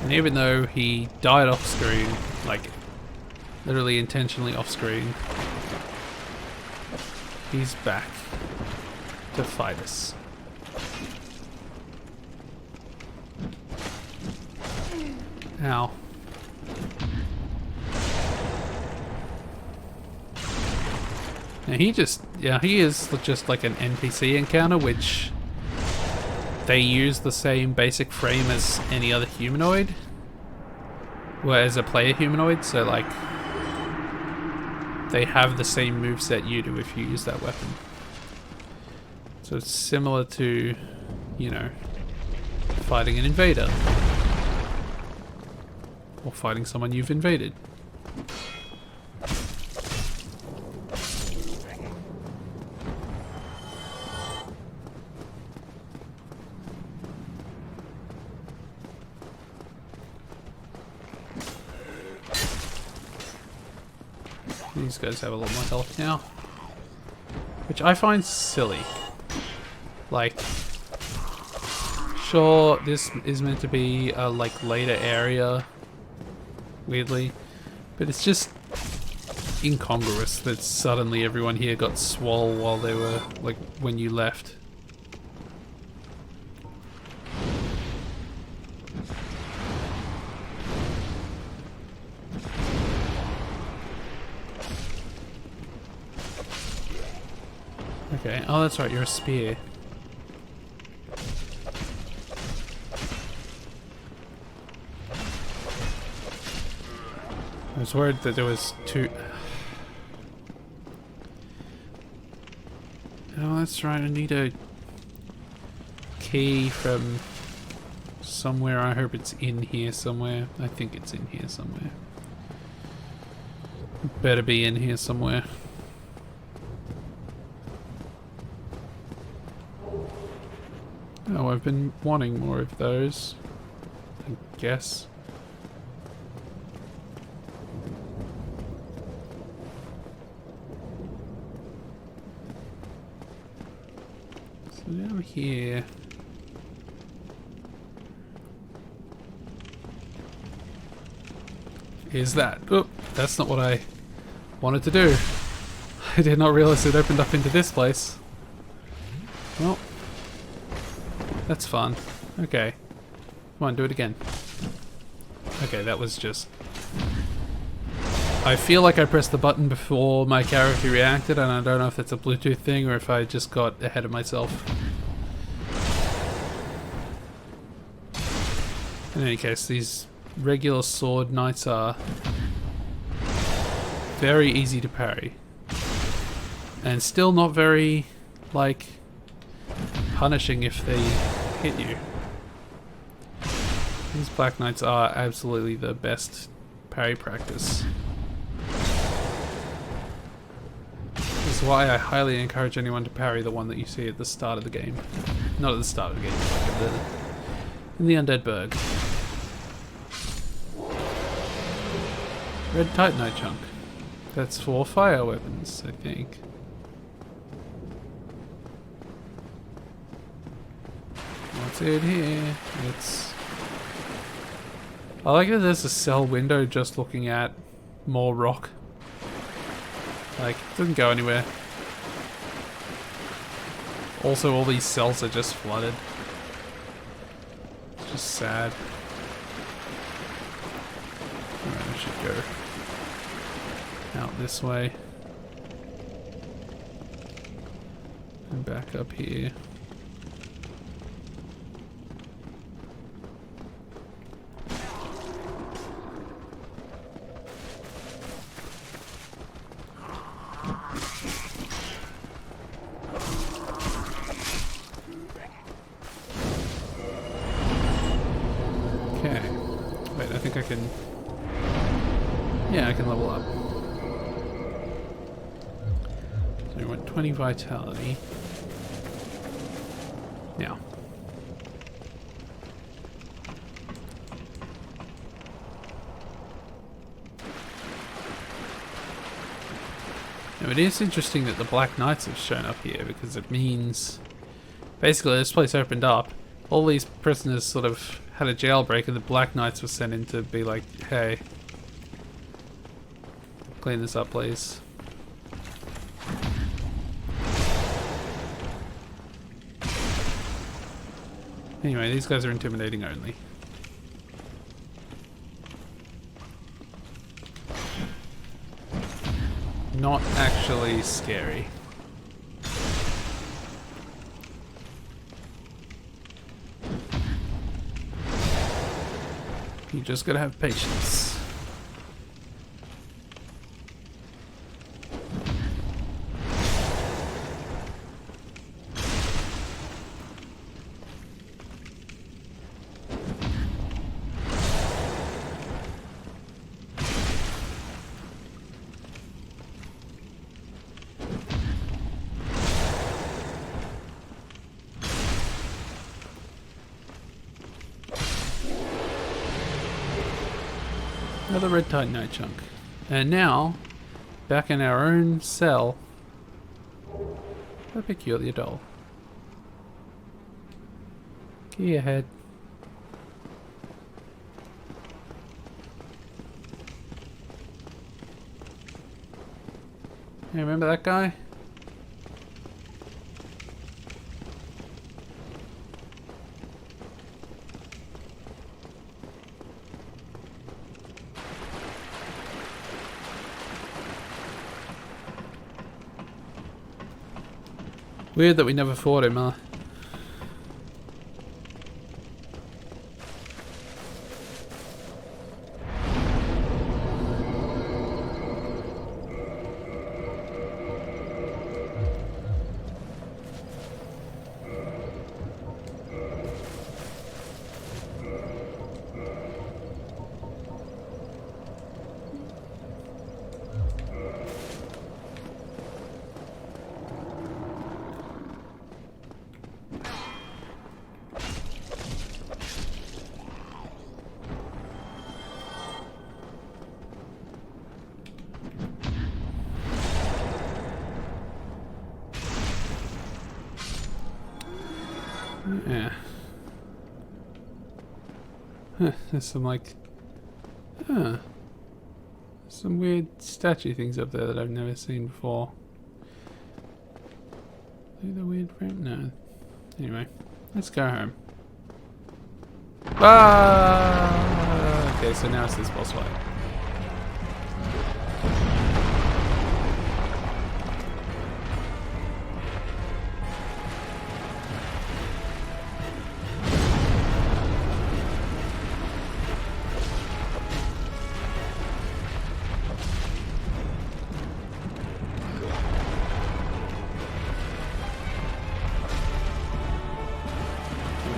And even though he died off screen, like literally intentionally off screen, he's back to fight us. Ow. And he is just like an NPC encounter, which they use the same basic frame as any other humanoid, whereas a player humanoid, so like they have the same moveset you do if you use that weapon. So it's similar to, you know, fighting an invader or fighting someone you've invaded. These guys have a lot more health now, which I find silly. Like, sure, this is meant to be a like later area, weirdly, but it's just incongruous that suddenly everyone here got swole while they were like when you left. Okay, oh that's right, you're a spear. I was worried that there was two... Oh, that's right, I need a key from somewhere. I hope it's in here somewhere. I think it's in here somewhere. Better be in here somewhere. Oh, I've been wanting more of those, I guess. So down here. Is that? Oh, that's not what I wanted to do. I did not realize it opened up into this place. Well, that's fun. Okay. Come on, do it again. Okay, that was just... I feel like I pressed the button before my character reacted, and I don't know if that's a Bluetooth thing or if I just got ahead of myself. In any case, these regular sword knights are very easy to parry. And still not very, like, punishing if they hit you. These black knights are absolutely the best parry practice. This is why I highly encourage anyone to parry the one that you see at the start of the game. Not at the start of the game, like in the Undead Burg. Red Titanite chunk. That's for fire weapons, I think. What's in here? It's... I like that there's a cell window just looking at more rock. Like, it doesn't go anywhere. Also, all these cells are just flooded. It's just sad. Alright, I should go out this way. And back up here. Okay. Wait, I think I can... Yeah, I can level up. So we want 20 vitality. Now. Now it is interesting that the Black Knights have shown up here because it means basically this place opened up. All these prisoners sort of had a jailbreak and the Black Knights were sent in to be like, hey, clean this up, please. Anyway, these guys are intimidating only. Not actually scary. You just gotta have patience. Another red titanite chunk. And now, back in our own cell. How peculiar doll. Key ahead. Hey, remember that guy? Weird that we never fought him, huh? Yeah. Huh, there's some like... Huh. Some weird statue things up there that I've never seen before. Are they weird frame? No. Anyway, let's go home. Ah! Okay, so now it's this boss fight.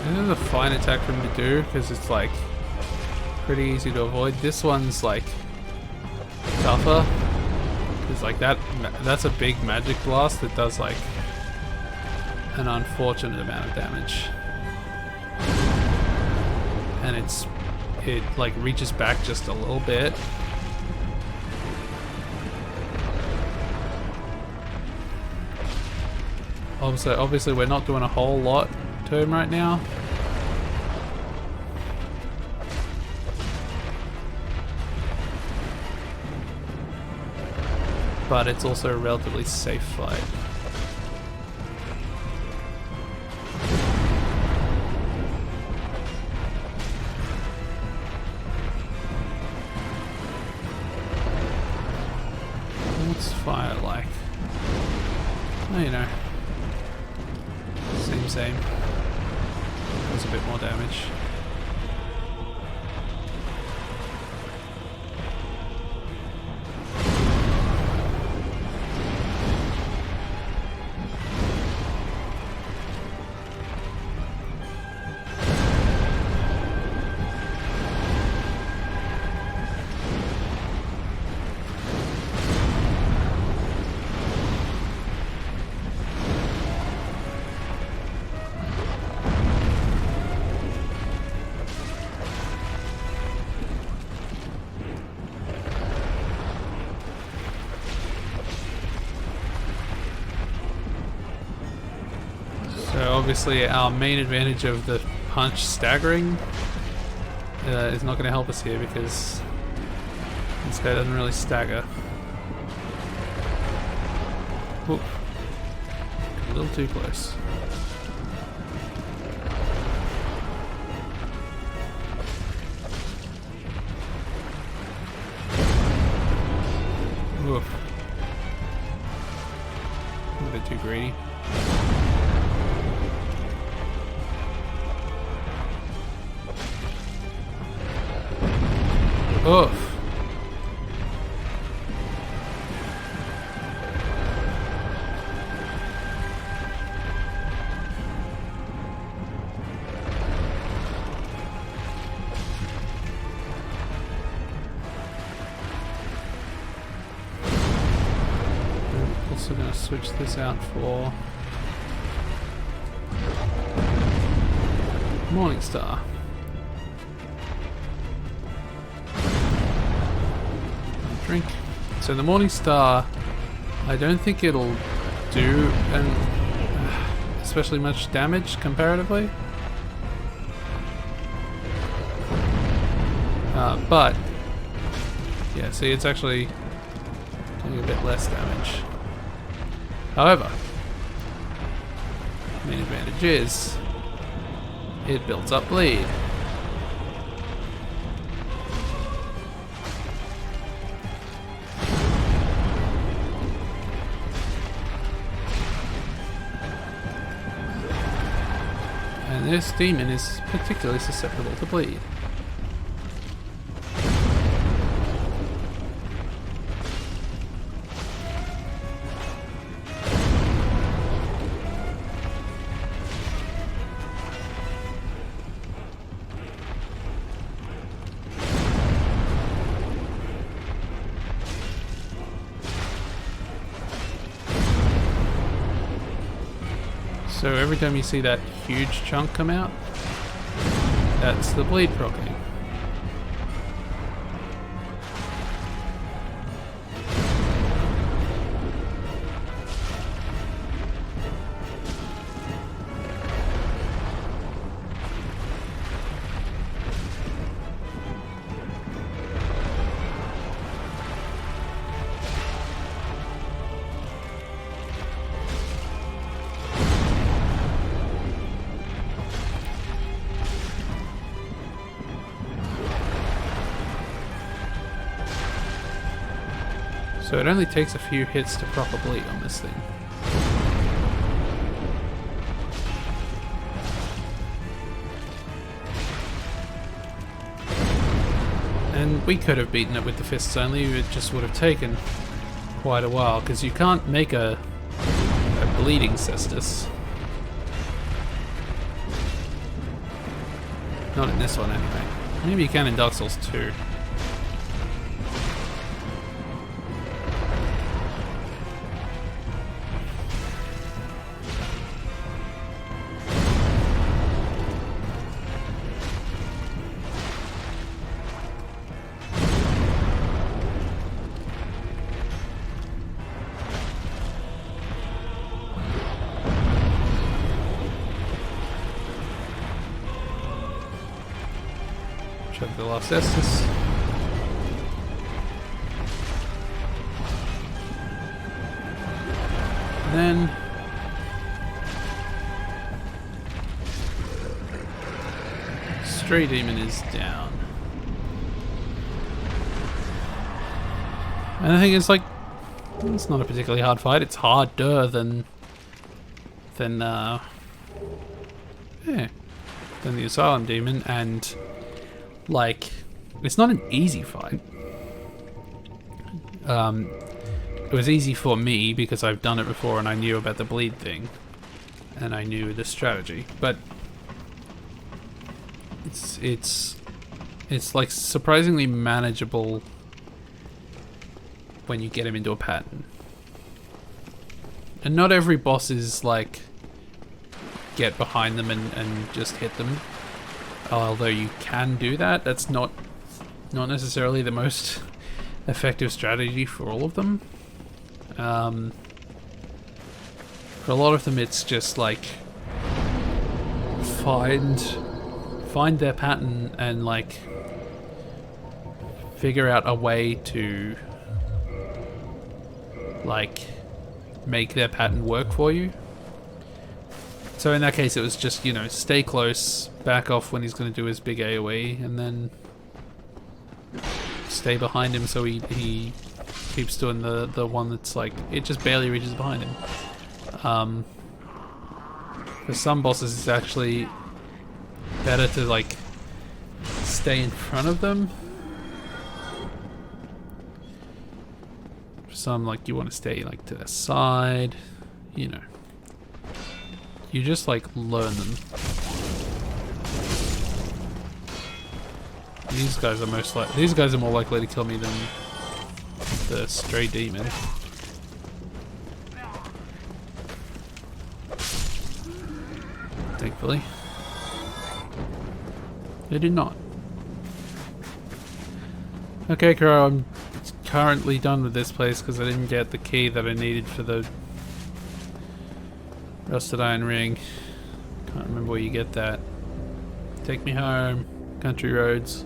This is a fine attack for him to do because it's like pretty easy to avoid. This one's like tougher because like that's a big magic blast that does like an unfortunate amount of damage, and it like reaches back just a little bit. Obviously we're not doing a whole lot to him right now. But it's also a relatively safe fight. What's fire like? Oh, you know. Same. Does a bit more damage. So obviously our main advantage of the punch staggering is not going to help us here because this guy doesn't really stagger. Oop. A little too close. Oof. A bit too greedy. Oof. I'm also going to switch this out for Morningstar. Drink. So the Morningstar, I don't think it'll do especially much damage comparatively. But yeah, see, it's actually doing a bit less damage. However, the main advantage is it builds up bleed. And this demon is particularly susceptible to bleed. So every time you see that huge chunk come out, that's the bleed proccing. So it only takes a few hits to proper bleed on this thing. And we could have beaten it with the fists only, it just would have taken quite a while, because you can't make a bleeding cestus. Not in this one anyway. Maybe you can in Dark Souls 2. Check the last Estus. Then Stray Demon is down. And I think it's like, it's not a particularly hard fight. It's harder than the Asylum Demon, and like, it's not an easy fight. It was easy for me because I've done it before and I knew about the bleed thing and I knew the strategy, but it's like surprisingly manageable when you get him into a pattern. And not every boss is like get behind them and just hit them. Although you can do that, that's not necessarily the most effective strategy for all of them. For a lot of them, it's just like find their pattern and like figure out a way to like make their pattern work for you. So in that case, it was just, you know, stay close, back off when he's going to do his big AoE, and then stay behind him so he keeps doing the one that's like, it just barely reaches behind him. For some bosses, it's actually better to like stay in front of them. For some, like, you want to stay like to the side, you know. You just like learn them. These guys are more likely to kill me than the Stray Demon. Thankfully. They did not. Okay, Crow, I'm currently done with this place because I didn't get the key that I needed for the Rusted Iron Ring. Can't remember where you get that. Take me home. Country roads.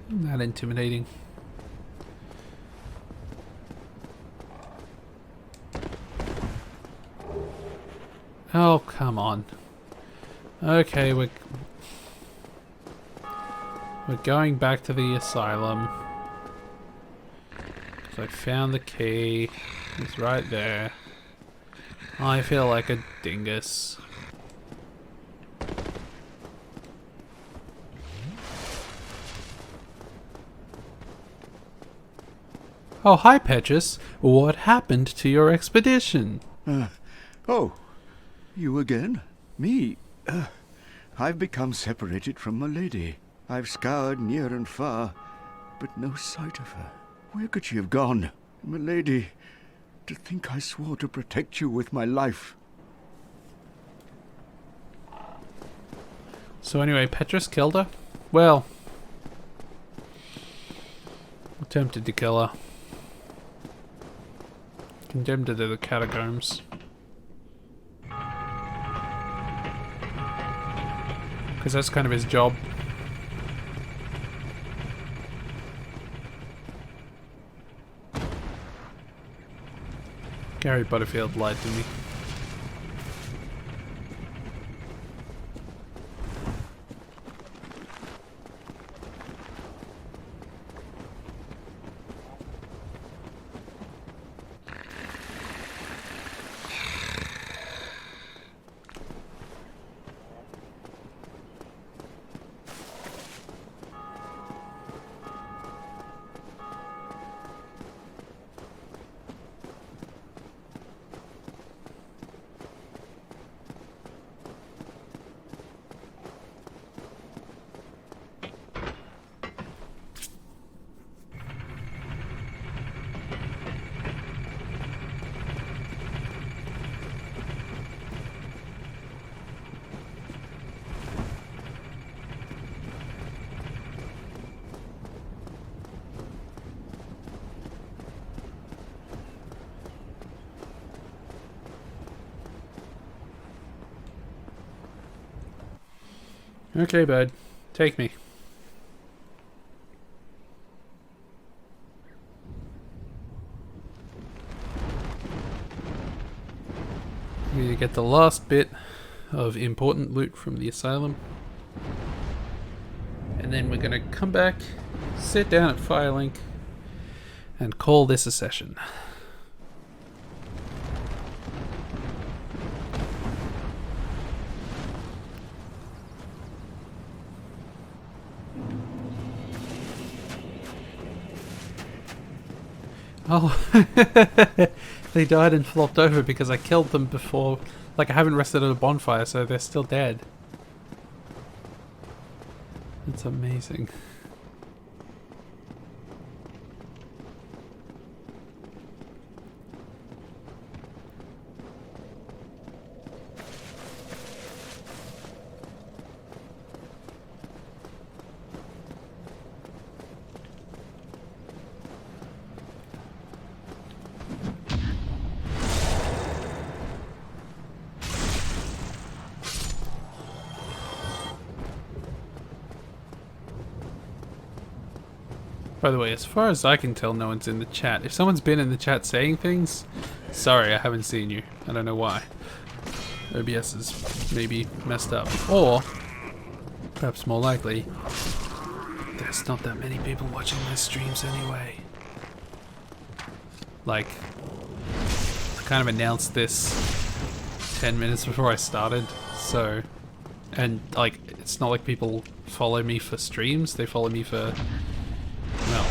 Not intimidating. Oh, come on. Okay, we're going back to the asylum. So I found the key. It's right there. I feel like a dingus. Oh, hi, Petrus. What happened to your expedition? Oh, you again? Me? I've become separated from my lady. I've scoured near and far, but no sight of her. Where could she have gone? My lady, to think I swore to protect you with my life. So anyway, Petrus killed her? Well, Attempted to kill her. Condemned her to the catacombs. Because that's kind of his job. Gary Butterfield lied to me. Okay, bud. Take me. We need to get the last bit of important loot from the asylum. And then we're gonna come back, sit down at Firelink, and call this a session. Oh, they died and flopped over because I killed them before. Like, I haven't rested at a bonfire, so they're still dead. It's amazing. By the way, as far as I can tell, no one's in the chat. If someone's been in the chat saying things, sorry, I haven't seen you. I don't know why. OBS is maybe messed up. Or, perhaps more likely, there's not that many people watching my streams anyway. Like, I kind of announced this 10 minutes before I started, so... And, like, it's not like people follow me for streams, they follow me for... Well,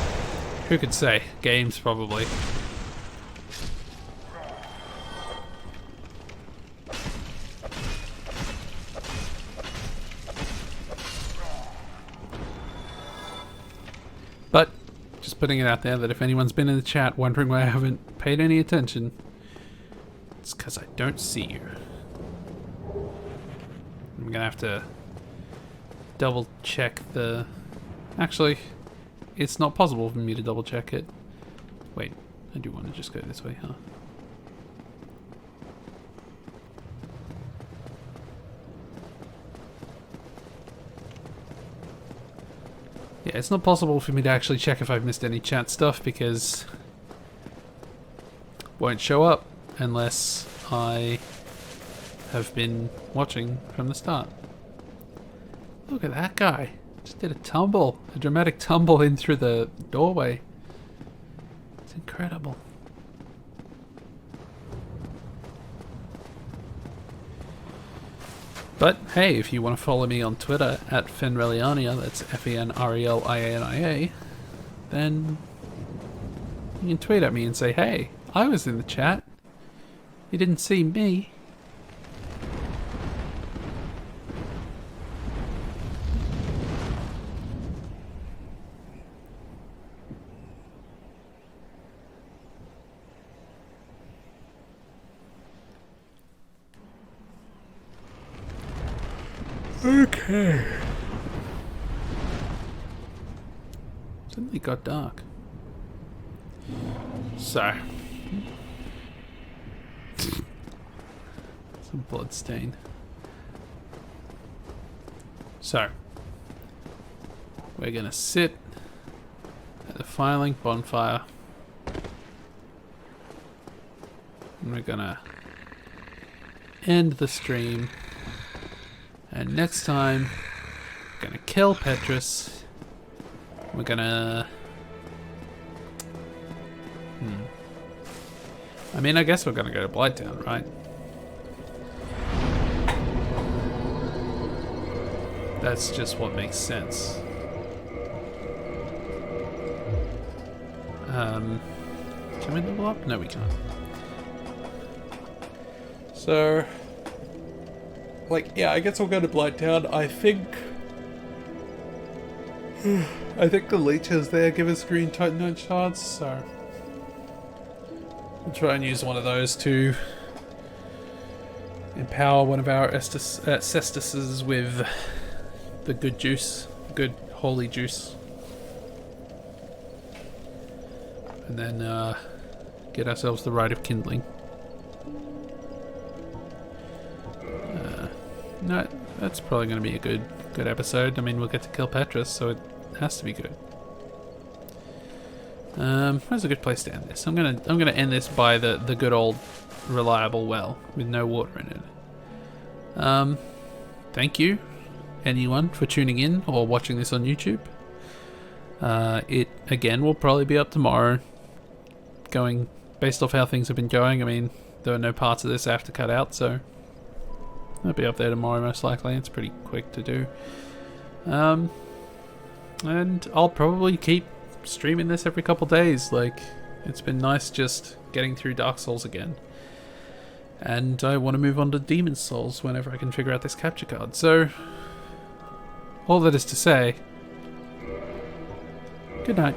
who could say? Games, probably. But, just putting it out there that if anyone's been in the chat wondering why I haven't paid any attention, it's because I don't see you. I'm gonna have to double check the... Actually... It's not possible for me to double check it. Wait, I do want to just go this way, huh? Yeah, it's not possible for me to actually check if I've missed any chat stuff because it won't show up unless I have been watching from the start. Look at that guy. Just did a tumble, a dramatic tumble in through the doorway. It's incredible. But hey, if you want to follow me on Twitter at Fenreliania, that's F-E-N-R-E-L-I-A-N-I-A, then you can tweet at me and say, hey, I was in the chat. You didn't see me. Okay. Suddenly got dark. So. Some blood stain. So. We're gonna sit at the Firelink bonfire. And we're gonna end the stream. And next time, we're gonna kill Petrus. We're gonna... I mean, I guess we're gonna go to Blighttown, right? That's just what makes sense. Can we level up? No, we can't. So... Like, yeah, I guess we'll go to Blighttown. I think the leeches there give us green Titanite shards, so we'll try and use one of those to empower one of our cestises with the good juice, good holy juice, and then get ourselves the Rite of Kindling. No, that's probably going to be a good episode. I mean, we'll get to kill Petrus, so it has to be good. Where's a good place to end this? I'm gonna end this by the good old reliable well with no water in it. Thank you, anyone, for tuning in or watching this on YouTube. It again will probably be up tomorrow. Going based off how things have been going. I mean, there are no parts of this I have to cut out, so. It'll be up there tomorrow most likely. It's pretty quick to do. And I'll probably keep streaming this every couple days. Like, it's been nice just getting through Dark Souls again. And I want to move on to Demon's Souls whenever I can figure out this capture card. So, all that is to say, good night.